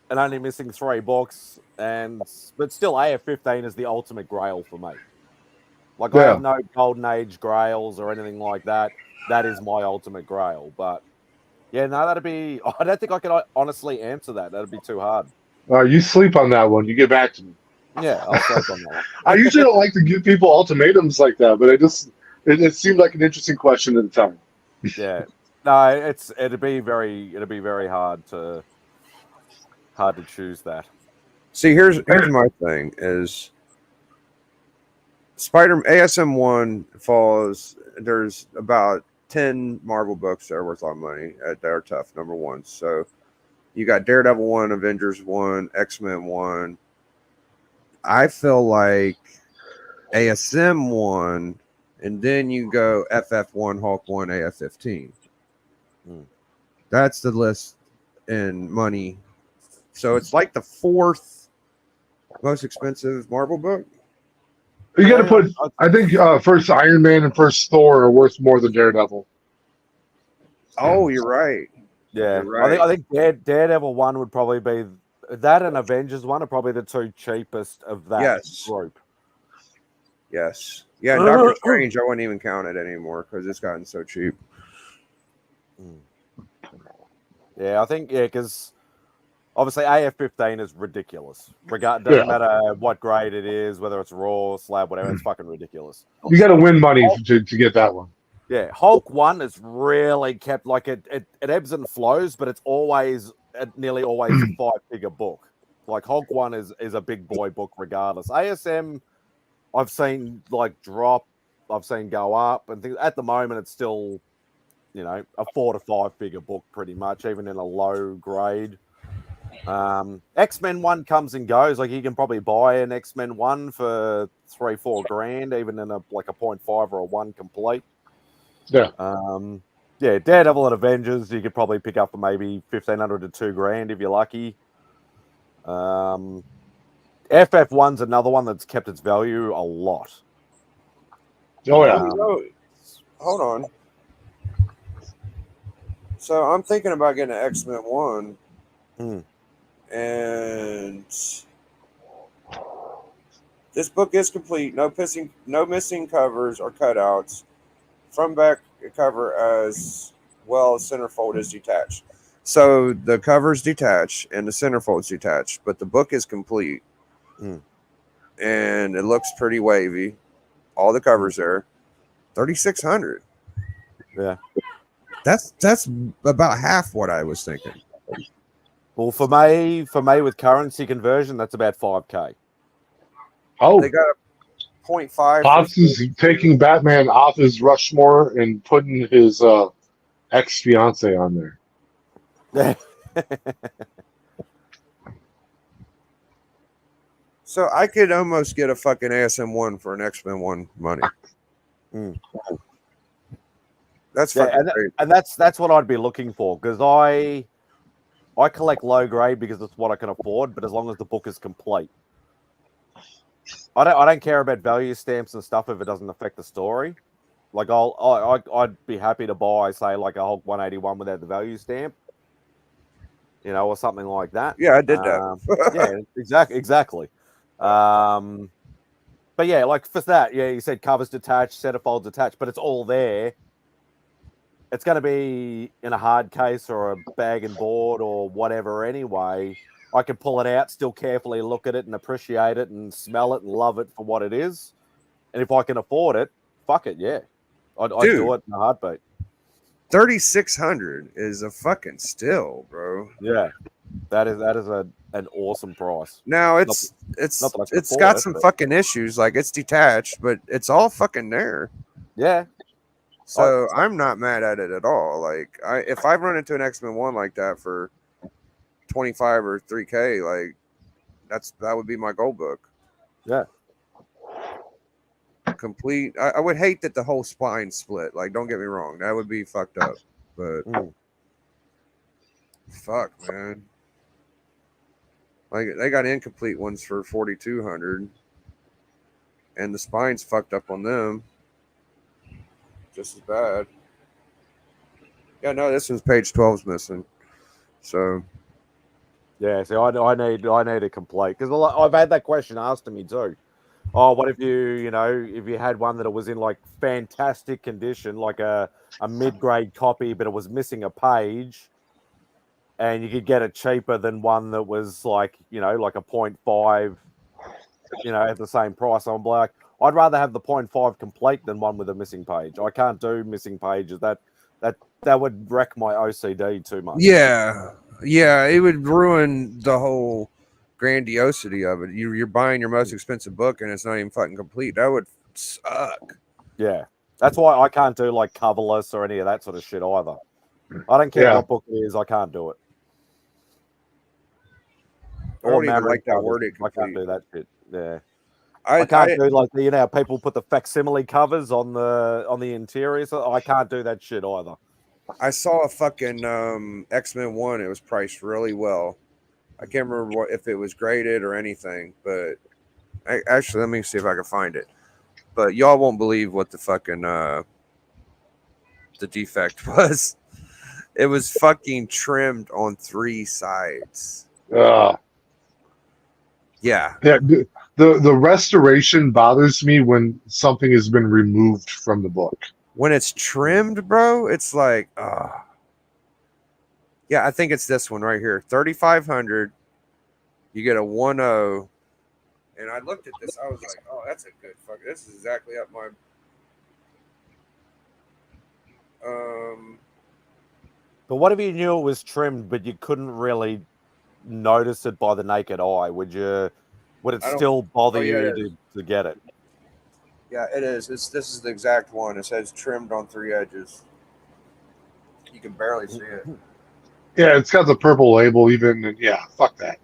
and only missing 3 books. But still, AF-15 is the ultimate grail for me. Like, I have no Golden Age grails or anything like that. That is my ultimate grail. But yeah, no, that'd be. I don't think I could honestly answer that. That'd be too hard. You sleep on that one. You get back to me. Yeah, I'll sleep on that one. I usually don't like to give people ultimatums like that, but it seemed like an interesting question at the time. Yeah, no, it'd be very hard to choose that. see, here's my thing is ASM1 follows. There's about 10 Marvel books that are worth a lot of money that are tough. Number one, so you got Daredevil 1, Avengers 1, X-Men 1. I feel like ASM 1, and then you go FF1, Hulk 1, AF15. That's the list in money. So it's like the 4th most expensive Marvel book. You got to put. I think first Iron Man and first Thor are worth more than Daredevil. Oh, you're right. Yeah, You're right. I think Daredevil 1 would probably be that, and Avengers 1 are probably the 2 cheapest of that group. Yes. Yeah, Doctor Strange, I wouldn't even count it anymore because it's gotten so cheap. Yeah, I think, because obviously AF-15 is ridiculous. Doesn't matter what grade it is, whether it's raw, slab, whatever, it's fucking ridiculous. You got to win money to get that one. Yeah, Hulk 1 is really kept, like, it ebbs and flows, but it's nearly always a 5-figure book. Like, Hulk 1 is a big boy book regardless. ASM, I've seen, like, drop, I've seen go up, and things. At the moment, it's still, a 4 to 5-figure book pretty much, even in a low grade. X-Men 1 comes and goes. Like, you can probably buy an X-Men 1 for $3-4 grand, even in a 0.5 or a 1 complete. Yeah. Daredevil and Avengers you could probably pick up for maybe $1,500 to $2 grand if you're lucky. FF1's another one that's kept its value a lot. Oh yeah. Hold on. So I'm thinking about getting an X-Men 1. And this book is complete. No missing covers or cutouts. From back cover as well as centerfold is detached. So the cover's detached and the centerfold's detached, but the book is complete. And it looks pretty wavy. All the covers there. $3,600. Yeah. That's about half what I was thinking. Well, for me with currency conversion, that's about $5,000. Oh, they got a 0.5. Pops is taking Batman off his Rushmore and putting his ex-fiance on there. So I could almost get a fucking ASM 1 for an X-Men 1 money. That's fucking great. And that's what I'd be looking for, because I collect low grade because it's what I can afford, but as long as the book is complete. I don't care about value stamps and stuff if it doesn't affect the story. Like I'd be happy to buy, say, like a Hulk 181 without the value stamp, or something like that. Yeah, I did that. Yeah, exactly. But yeah, like for that, you said covers detached, centerfolds detached, but it's all there. It's going to be in a hard case or a bag and board or whatever anyway. I can pull it out, still carefully look at it and appreciate it and smell it and love it for what it is. and if I can afford it, fuck it, yeah, I'd Dude. do it in a heartbeat. 3,600 is a fucking steal, bro. Yeah, that is an awesome price. Now not it's that I can it's afford got it, some but- fucking issues, like it's detached, but it's all fucking there. Yeah, So I'm not mad at it at all. Like if I run into an X-Men 1 like that for 25 or 3K, like that would be my goal book. Yeah. Complete. I would hate that the whole spine split. Like, don't get me wrong, that would be fucked up. But fuck, man. Like they got incomplete ones for 4,200, and the spine's fucked up on them. Just as bad. Yeah, no, this one's page 12's missing. So yeah. So I need a complete, because I've had that question asked to me too. Oh, what if if you had one that it was in like fantastic condition, like a mid-grade copy, but it was missing a page, and you could get it cheaper than one that was like like a 0.5, at the same price. I'm like, I'd rather have the 0.5 complete than one with a missing page. I can't do missing pages. That would wreck my OCD too much. yeah, it would ruin the whole grandiosity of it. You're buying your most expensive book and it's not even fucking complete. That would suck. Yeah, that's why I can't do like coverless or any of that sort of shit either. I don't care what book it is. I can't do it. I don't even Maverick like that covers, word. I can't do that shit. Yeah. I I can't do like how people put the facsimile covers on the interior. So I can't do that shit either. I saw a fucking X-Men 1. It was priced really well. I can't remember if it was graded or anything, but actually, let me see if I can find it. But y'all won't believe what the fucking the defect was. It was fucking trimmed on 3 sides. Yeah. Yeah. The restoration bothers me when something has been removed from the book. When it's trimmed, bro, it's like, yeah, I think it's this one right here. 3,500. You get a 1.0. And I looked at this. I was like, oh, that's a good fuck. This is exactly up my. But what if you knew it was trimmed, but you couldn't really notice it by the naked eye? Would it still bother you to get it? Yeah, it is. This is the exact one. It says trimmed on 3 edges. You can barely see it. Yeah, it's got the purple label even. And yeah, fuck that.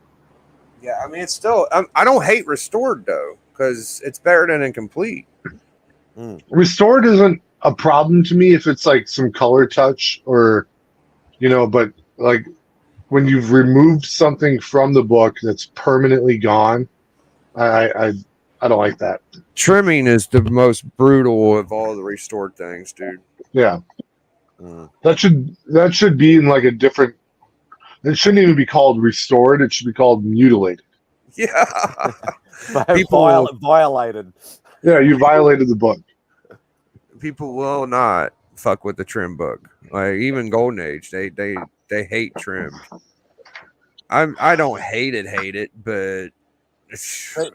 Yeah, I mean, it's still. I don't hate restored though, because it's better than incomplete. Restored isn't a problem to me if it's like some color touch or, but like when you've removed something from the book that's permanently gone, I don't like that. Trimming is the most brutal of all the restored things, dude. Yeah. That should be in like a different. It shouldn't even be called restored. It should be called mutilated. Yeah. People violated. Yeah, you violated the book. People will not fuck with the trim book. Like even Golden Age, they hate trimmed. I don't hate it, but it's a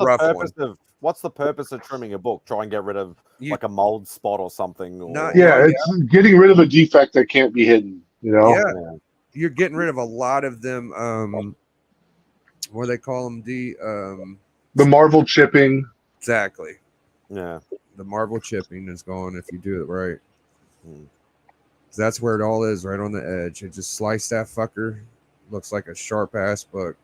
rough one. What's the purpose of trimming a book? Try and get rid of like a mold spot or something. It's getting rid of a defect that can't be hidden. Yeah. You're getting rid of a lot of them. What do they call them? The Marvel chipping. Exactly. Yeah. The Marvel chipping is gone if you do it right. That's where it all is, right on the edge. It just sliced that fucker. Looks like a sharp ass book.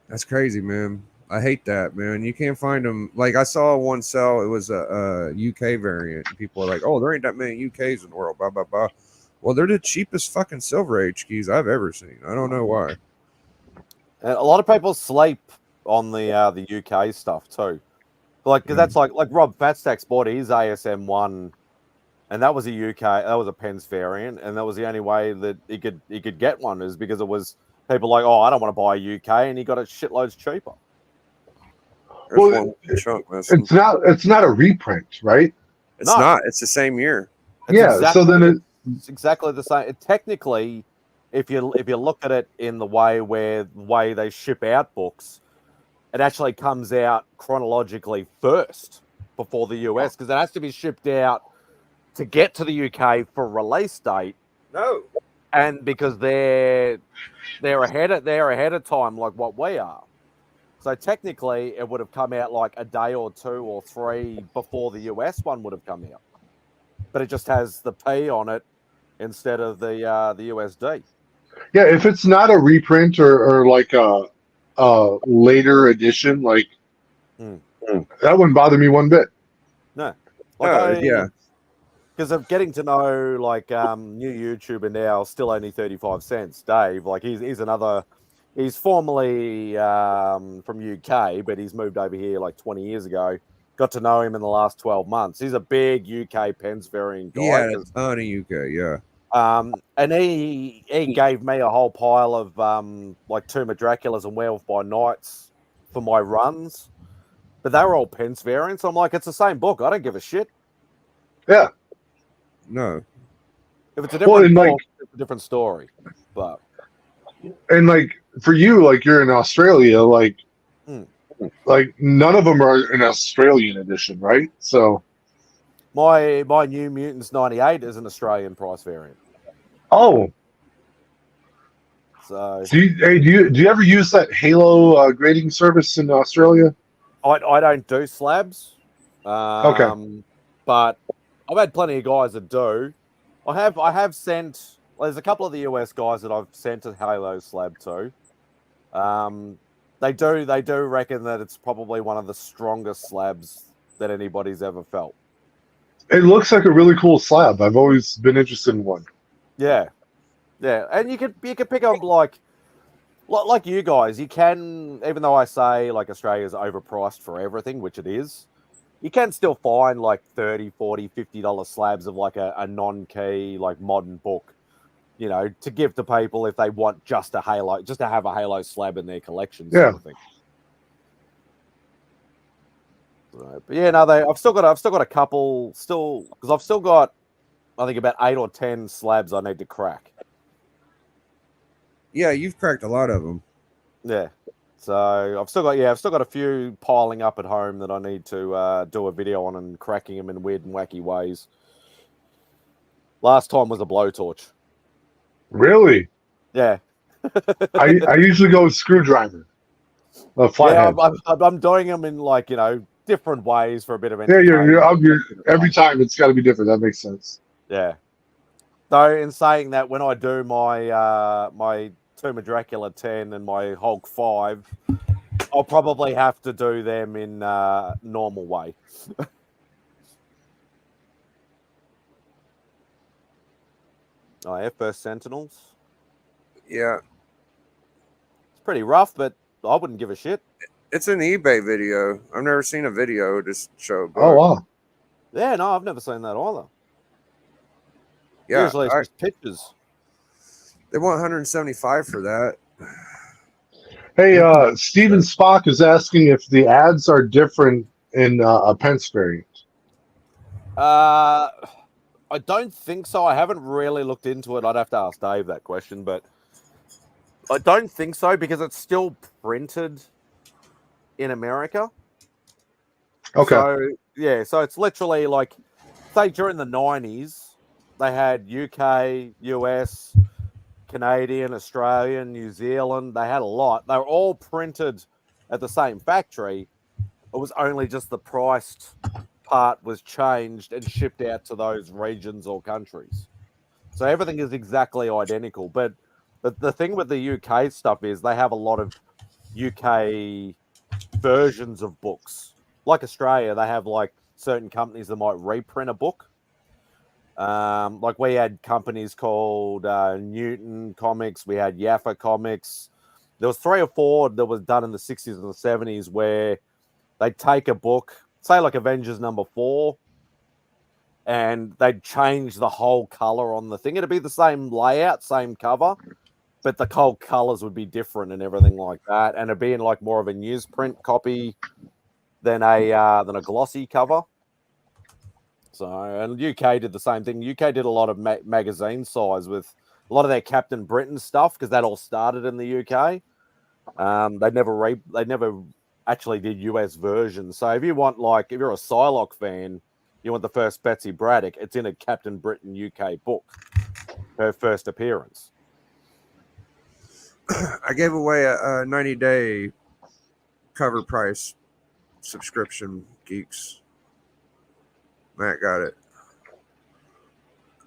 That's crazy, man. I hate that, man. You can't find them. Like I saw one sell. It was a UK variant. People are like, "Oh, there ain't that many UKs in the world." Blah blah blah. Well, they're the cheapest fucking Silver Age keys I've ever seen. I don't know why. And a lot of people sleep on the UK stuff too. Like, cause that's like Rob Fatstack's bought his ASM 1, and that was a UK. That was a Pens variant, and that was the only way that he could get one is because it was people like, oh, I don't want to buy a UK, and he got it shitloads cheaper. Well, it's not a reprint, right? It's not. It's the same year. So then it's exactly the same. Technically, if you look at it in the way they ship out books, it actually comes out chronologically first before the US because it has to be shipped out to get to the UK for release date, No. and because they're ahead of time like what we are. So technically, it would have come out like a day or 2 or 3 before the US one would have come out, but it just has the P on it instead of the USD. Yeah, if it's not a reprint or like a later edition, like that wouldn't bother me one bit. No, Yeah. Because of getting to know like new YouTuber now, still only 35 cents. Dave, like he's another. He's formerly from UK, but he's moved over here like 20 years ago. Got to know him in the last 12 months. He's a big UK Pence variant guy. Yeah, a ton of UK, yeah. And he gave me a whole pile of like Tomb of Draculas and Werewolf by Nights for my runs, but they were all Pence variants. I'm like, it's the same book. I don't give a shit. Yeah. No. If it's a different and, book, it's a different story. But and like for you, like you're in Australia, like none of them are an Australian edition, right? So my New Mutants 98 is an Australian price variant. oh, So do you ever use that Halo grading service in Australia? I don't do slabs. Okay. But I've had plenty of guys that do. I have sent. There's a couple of the US guys that I've sent a Halo slab to. They do reckon that it's probably one of the strongest slabs that anybody's ever felt. It looks like a really cool slab. I've always been interested in one. Yeah, and you could pick up like you guys. You can, even though I say like Australia's overpriced for everything, which it is. You can still find like $30, $40, $50 slabs of like a non-key, like modern book, you know, to give to people if they want just to have a Halo slab in their collection. Sort of thing. So, but yeah, no, I've still got a couple because I've still got, I think about 8 or 10 slabs I need to crack. Yeah, you've cracked a lot of them. Yeah. So I've still got a few piling up at home that I need to do a video on and cracking them in weird and wacky ways. Last time was a blowtorch. Really? Yeah. I usually go with screwdriver. A flathead. Yeah, I'm doing them in like, you know, different ways for a bit of Yeah, you're every time it's got to be different. That makes sense. Yeah. Though in saying that, when I do my my Tomb of Dracula 10 and my Hulk 5, I'll probably have to do them in normal way. Oh, yeah, First Sentinels. Yeah. It's pretty rough, but I wouldn't give a shit. It's an eBay video. I've never seen a video just show. Oh, wow. Yeah, no, I've never seen that either. Yeah, usually it's just pictures. They want 175 for that. Hey, Steven Spock is asking if the ads are different in a Pence variant. I don't think so. I haven't really looked into it. I'd have to ask Dave that question, but I don't think so because it's still printed in America. Okay. So, yeah, so it's literally like, say during the 90s, they had UK, US, Canadian, Australian, New Zealand. They had a lot. They were all printed at the same factory. It was only just the priced part was changed and shipped out to those regions or countries. So everything is exactly identical. But the thing with the UK stuff is they have a lot of UK versions of books. Like Australia, they have like certain companies that might reprint a book. Like we had companies called Newton Comics, we had Yaffa Comics. There was 3 or 4 that was done in the 60s and the 70s where they'd take a book, say like Avengers #4, and they'd change the whole color on the thing. It'd be the same layout, same cover, but the whole colors would be different and everything like that. And it'd be in like more of a newsprint copy than a glossy cover. So, and UK did the same thing. UK did a lot of magazine size with a lot of their Captain Britain stuff because that all started in the UK. They never actually did US versions. So if you want, like, if you're a Psylocke fan, you want the first Betsy Braddock, it's in a Captain Britain UK book, her first appearance. I gave away a 90-day cover price subscription, geeks. Matt got it.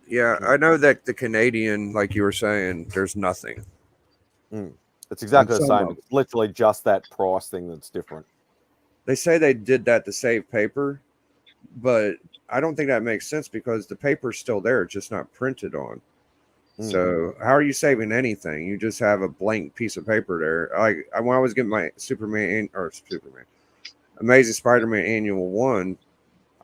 Yeah, I know that the Canadian, like you were saying, there's nothing. It's exactly On the some same. of It's literally just that price thing that's different. They say they did that to save paper, but I don't think that makes sense because the paper's still there, it's just not printed on. So how are you saving anything? You just have a blank piece of paper there. Like when I was getting my Superman Amazing Spider-Man Annual 1,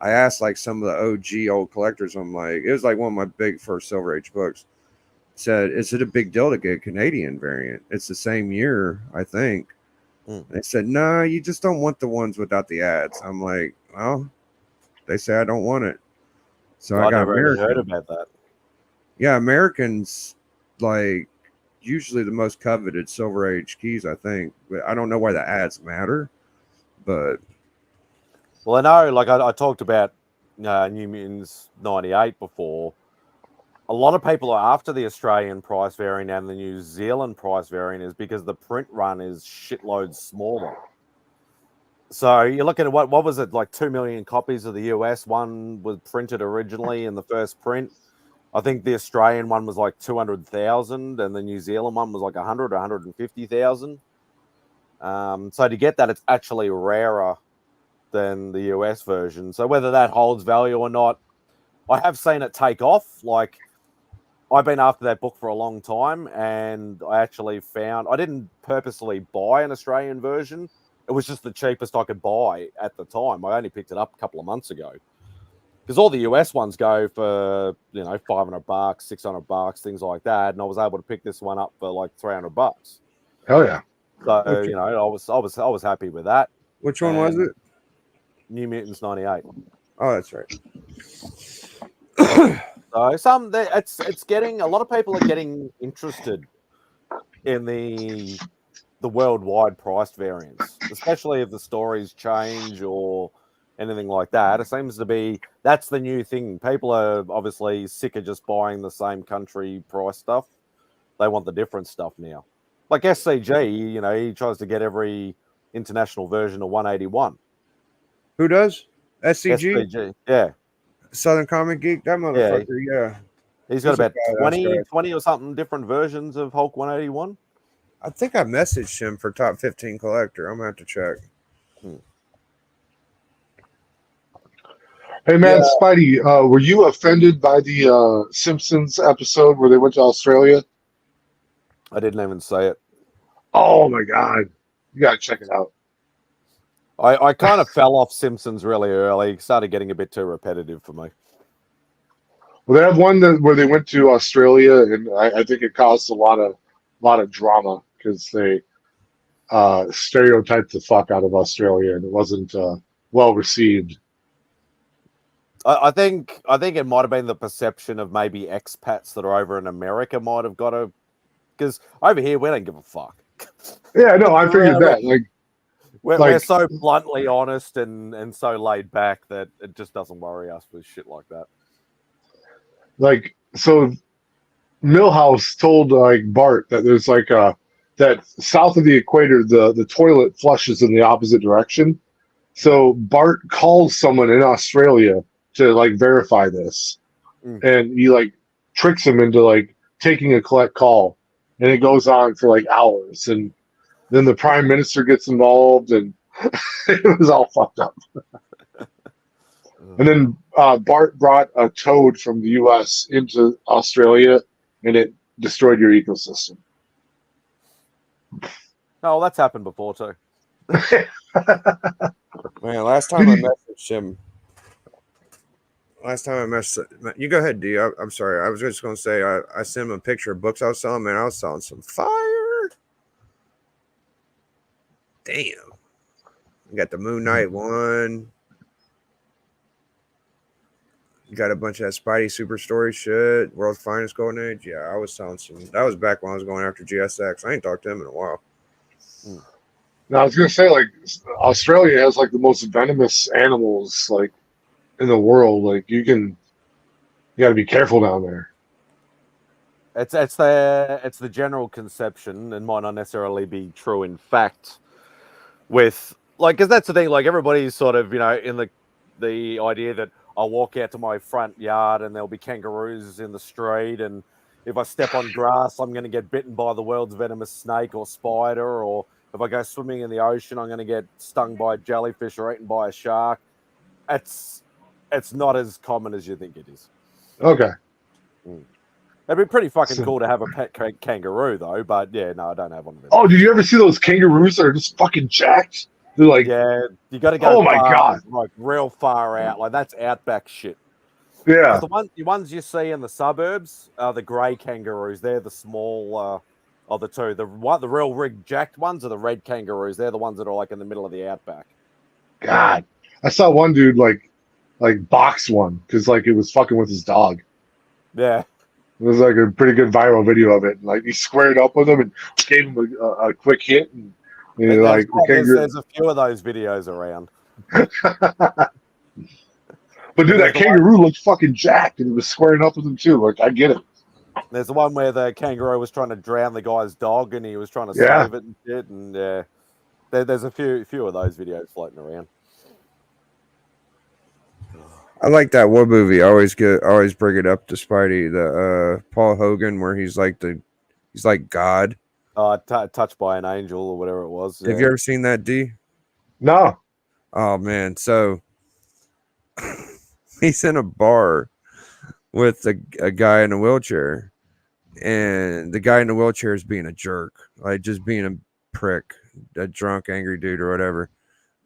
I asked like some of the OG old collectors. I'm like, it was like one of my big first Silver Age books. Said, is it a big deal to get a Canadian variant? It's the same year, I think. They said, no, you just don't want the ones without the ads. I'm like, well, they say I don't want it. So I got never even American. heard about that. Yeah, Americans like usually the most coveted Silver Age keys, I think. But I don't know why the ads matter. But well, I know, like I talked about New Mutants 98 before. A lot of people are after the Australian price variant and the New Zealand price variant is because the print run is shitloads smaller. So you're looking at what was it, like 2 million copies of the US one was printed originally in the first print. I think the Australian one was like 200,000 and the New Zealand one was like 100 or 150,000. So to get that, it's actually rarer than the US version. So whether that holds value or not, I have seen it take off. Like, I've been after that book for a long time, and I actually found I didn't purposely buy an Australian version. It was just the cheapest I could buy at the time. I only picked it up a couple of months ago because all the US ones go for, you know, $500, $600, things like that, and I was able to pick this one up for like $300. Hell yeah! So you know, I was happy with that. which one was it? New Mutants 98. Oh, that's right. So it's getting, a lot of people are getting interested in the worldwide priced variants, especially if the stories change or anything like that. It seems to be that's the new thing. People are obviously sick of just buying the same country price stuff. They want the different stuff now. Like SCG, you know, he tries to get every international version of 181. Who does? SCG? SCG, yeah. Southern Comic Geek? That motherfucker, yeah. He's got He's a about badass guy. 20 or something different versions of Hulk 181. I think I messaged him for top 15 collector. I'm going to have to check. Hey man, Spidey, were you offended by the Simpsons episode where they went to Australia? I didn't even say it. Oh my god, you gotta check it out. I kind of fell off Simpsons really early. It started getting a bit too repetitive for me. Well, they have one where they went to Australia, and I think it caused a lot of drama because they stereotyped the fuck out of Australia, and it wasn't well received. I think it might have been the perception of maybe expats that are over in America might have got a, because over here we don't give a fuck. Yeah, no, I figured that. Like, we're so bluntly honest and so laid back that it just doesn't worry us with shit like that. Like, so Milhouse told like Bart that there's like that south of the equator the toilet flushes in the opposite direction. So Bart calls someone in Australia to like verify this, and he like tricks him into like taking a collect call, and it goes on for like hours, and then the prime minister gets involved, and it was all fucked up. And then Bart brought a toad from the U.S. into Australia, and it destroyed your ecosystem. Oh, that's happened before too. Man, last time I messaged him. You go ahead, D. I'm sorry. I was just going to say I sent him a picture of books I was selling. Man, I was selling some fire. Damn. You got the Moon Knight one. You got a bunch of that Spidey Super Story shit. World's Finest Golden Age. Yeah, I was selling some. That was back when I was going after GSX. I ain't talked to him in a while. Now I was gonna say, like, Australia has like the most venomous animals like in the world. Like you got to be careful down there. It's the general conception, and might not necessarily be true in fact. With like, because that's the thing. Like everybody's sort of in the idea that I'll walk out to my front yard and there'll be kangaroos in the street, and if I step on grass, I'm going to get bitten by the world's venomous snake or spider, or if I go swimming in the ocean, I'm going to get stung by a jellyfish or eaten by a shark. It's not as common as you think it is. Okay. It'd be pretty fucking cool to have a pet kangaroo, though. But yeah, no, I don't have one of them. Oh, did you ever see those kangaroos that are just fucking jacked? They're like, yeah, you got to go. Oh my God, like real far out. Like that's outback shit. Yeah. The ones you see in the suburbs are the grey kangaroos. They're the small of the two. The real rig jacked ones are the red kangaroos. They're the ones that are like in the middle of the outback. God, I saw one dude like box one because like it was fucking with his dog. Yeah. It was like a pretty good viral video of it. Like he squared up with him and gave him a quick hit. And like there's a few of those videos around. But dude, that kangaroo looked fucking jacked, and it was squaring up with him too. Like I get it. There's the one where the kangaroo was trying to drown the guy's dog, and he was trying to save it and shit. And there's a few of those videos floating around. I like that one movie. I always bring it up to Spidey, the Paul Hogan, where he's like God. Touched by an Angel or whatever it was. Have you ever seen that, D? No. Oh man, so he's in a bar with a guy in a wheelchair, and the guy in the wheelchair is being a jerk, like just being a prick, a drunk, angry dude or whatever.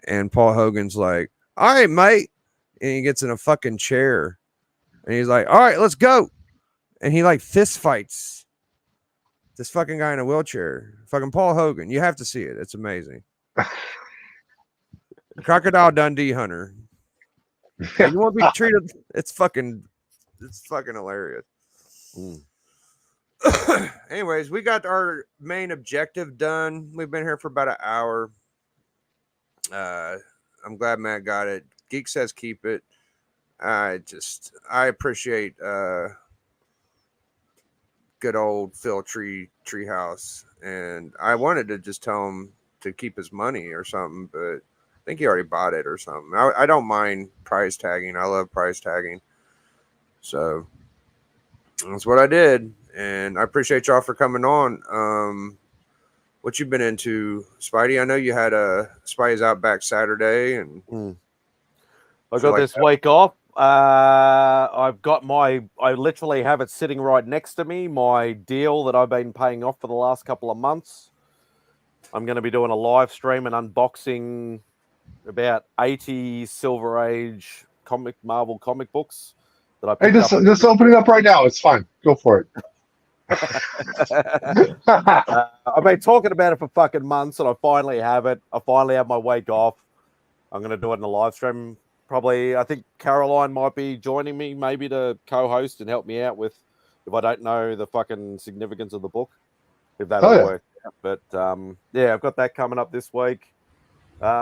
And Paul Hogan's like, "All right, mate," and he gets in a fucking chair, and he's like, "All right, let's go," and he like fist fights this fucking guy in a wheelchair, fucking Paul Hogan. You have to see it; it's amazing. Crocodile Dundee Hunter. You want to be treated? It's fucking hilarious. Anyways, we got our main objective done. We've been here for about an hour. I'm glad Matt got it. Geek says keep it. I appreciate good old Phil Treehouse, and I wanted to just tell him to keep his money or something, but I think he already bought it or something. I don't mind price tagging. I love price tagging. So that's what I did. And I appreciate y'all for coming on. What you been into, Spidey? I know you had Spidey's Outback Saturday. And I got this week off. I literally have it sitting right next to me, my deal that I've been paying off for the last couple of months. I'm going to be doing a live stream and unboxing about 80 Silver Age Marvel comic books that I picked up. Just open it up right now. It's fine. Go for it. I've been talking about it for fucking months, and I finally have it. I finally have my week off. I'm going to do it in a live stream. Probably, I think Caroline might be joining me, maybe to co-host and help me out with if I don't know the fucking significance of the book, if that'll work out. But I've got that coming up this week.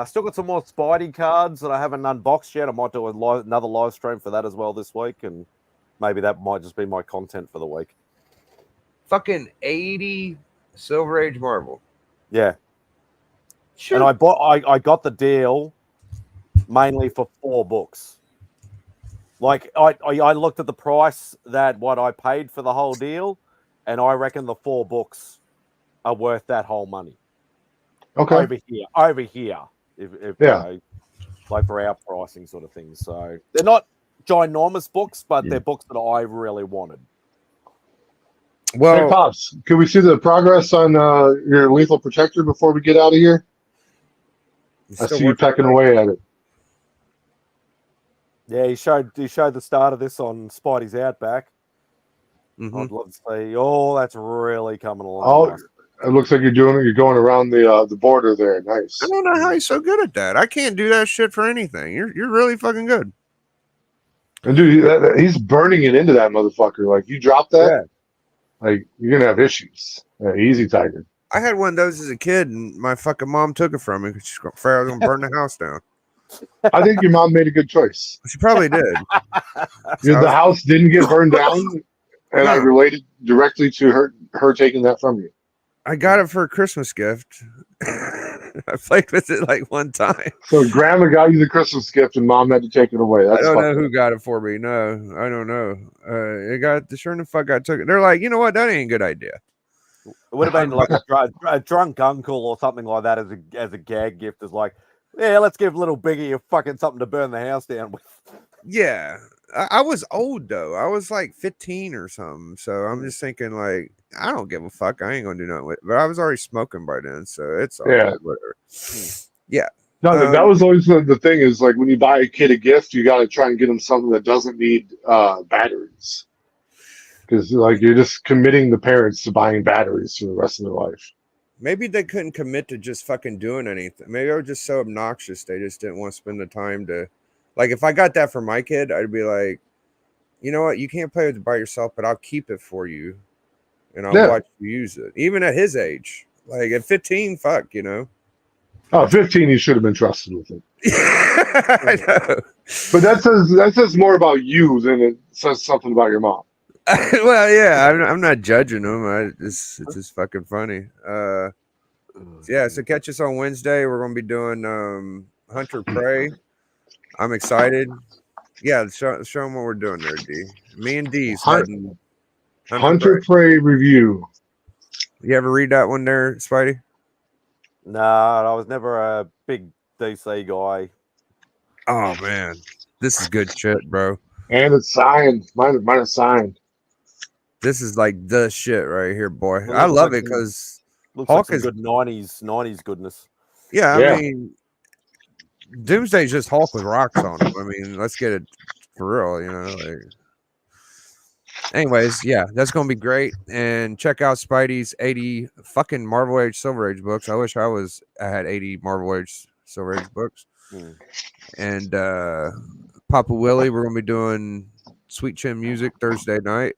Still got some more Spidey cards that I haven't unboxed yet. I might do another live stream for that as well this week, and maybe that might just be my content for the week. Fucking 80 Silver Age Marvel. Yeah. Shoot. And I got the deal mainly for 4 books. Like I looked at the price what I paid for the whole deal, and I reckon the 4 books are worth that whole money. Okay. Over here, if like for our pricing sort of things. So they're not ginormous books, but they're books that I really wanted. Well, hey, Pops, can we see the progress on your Lethal Protector before we get out of here? I see you pecking away at it. Yeah, he showed the start of this on Spidey's Outback. Mm-hmm. I'd love to see. Oh, that's really coming along. Nice. It looks like you're going around the border there. Nice. I don't know how you're so good at that. I can't do that shit for anything. You're really fucking good. And dude, he's burning it into that motherfucker. Like you drop that, like you're gonna have issues. Easy, Tiger. I had one of those as a kid, and my fucking mom took it from me because she's afraid I was gonna burn the house down. I think your mom made a good choice. She probably did. The house didn't get burned down, and I No. related directly to her taking that from you. I got it for a Christmas gift. I played with it like one time. So grandma got you the Christmas gift, and mom had to take it away. That's I don't know fucked who up. got it for me. No, I don't know. It got the sure the fuck I took it. They're like, you know what? That ain't a good idea. It would have been like a drunk uncle or something like that as a gag gift. Is like, yeah, let's give little Biggie a fucking something to burn the house down with. Yeah, I was old though. I was like 15 or something. So I'm just thinking like, I don't give a fuck. I ain't gonna do nothing with it. But I was already smoking by then, so it's all Yeah. good, whatever. Yeah. No, that was always the thing is like when you buy a kid a gift, you got to try and get them something that doesn't need batteries. Because like you're just committing the parents to buying batteries for the rest of their life. Maybe they couldn't commit to just fucking doing anything. Maybe they were just so obnoxious they just didn't want to spend the time to. Like if I got that for my kid, I'd be like, you know what, you can't play with it by yourself, but I'll keep it for you, and I'll watch you use it. Even at his age, like at 15, fuck, you know. Oh, 15, you should have been trusted with it. I know. But that says more about you than it says something about your mom. Well, yeah, I'm not judging them. It's just fucking funny. Yeah. So catch us on Wednesday. We're gonna be doing Hunter Prey. I'm excited. Yeah, show them what we're doing there, D. Me and D's hunting Hunter Prey review. You ever read that one there, Spidey? No, I was never a big DC guy. Oh man, this is good shit, bro. And it's signed. Mine is signed. This is like the shit right here, boy. Well, I looks love like it because Looks Hulk like some is good 90s goodness. yeah. Yeah. I mean, Doomsday's just Hulk with rocks on him. I mean, let's get it for real, you know. Like, anyways, yeah, that's gonna be great. And check out Spidey's 80 fucking Marvel Age Silver Age books. I wish I had 80 Marvel Age Silver Age books. And Papa Willie, we're gonna be doing Sweet Chin Music Thursday night.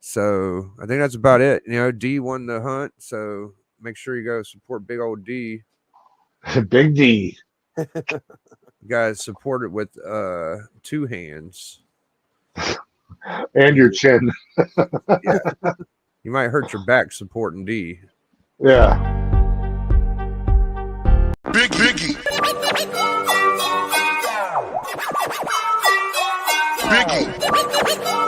So I think that's about it. You know, D won the hunt, so make sure you go support big old D. Big D. You guys support it with 2 hands. And your chin. Yeah. You might hurt your back supporting D. Yeah. Big Biggie. Biggie.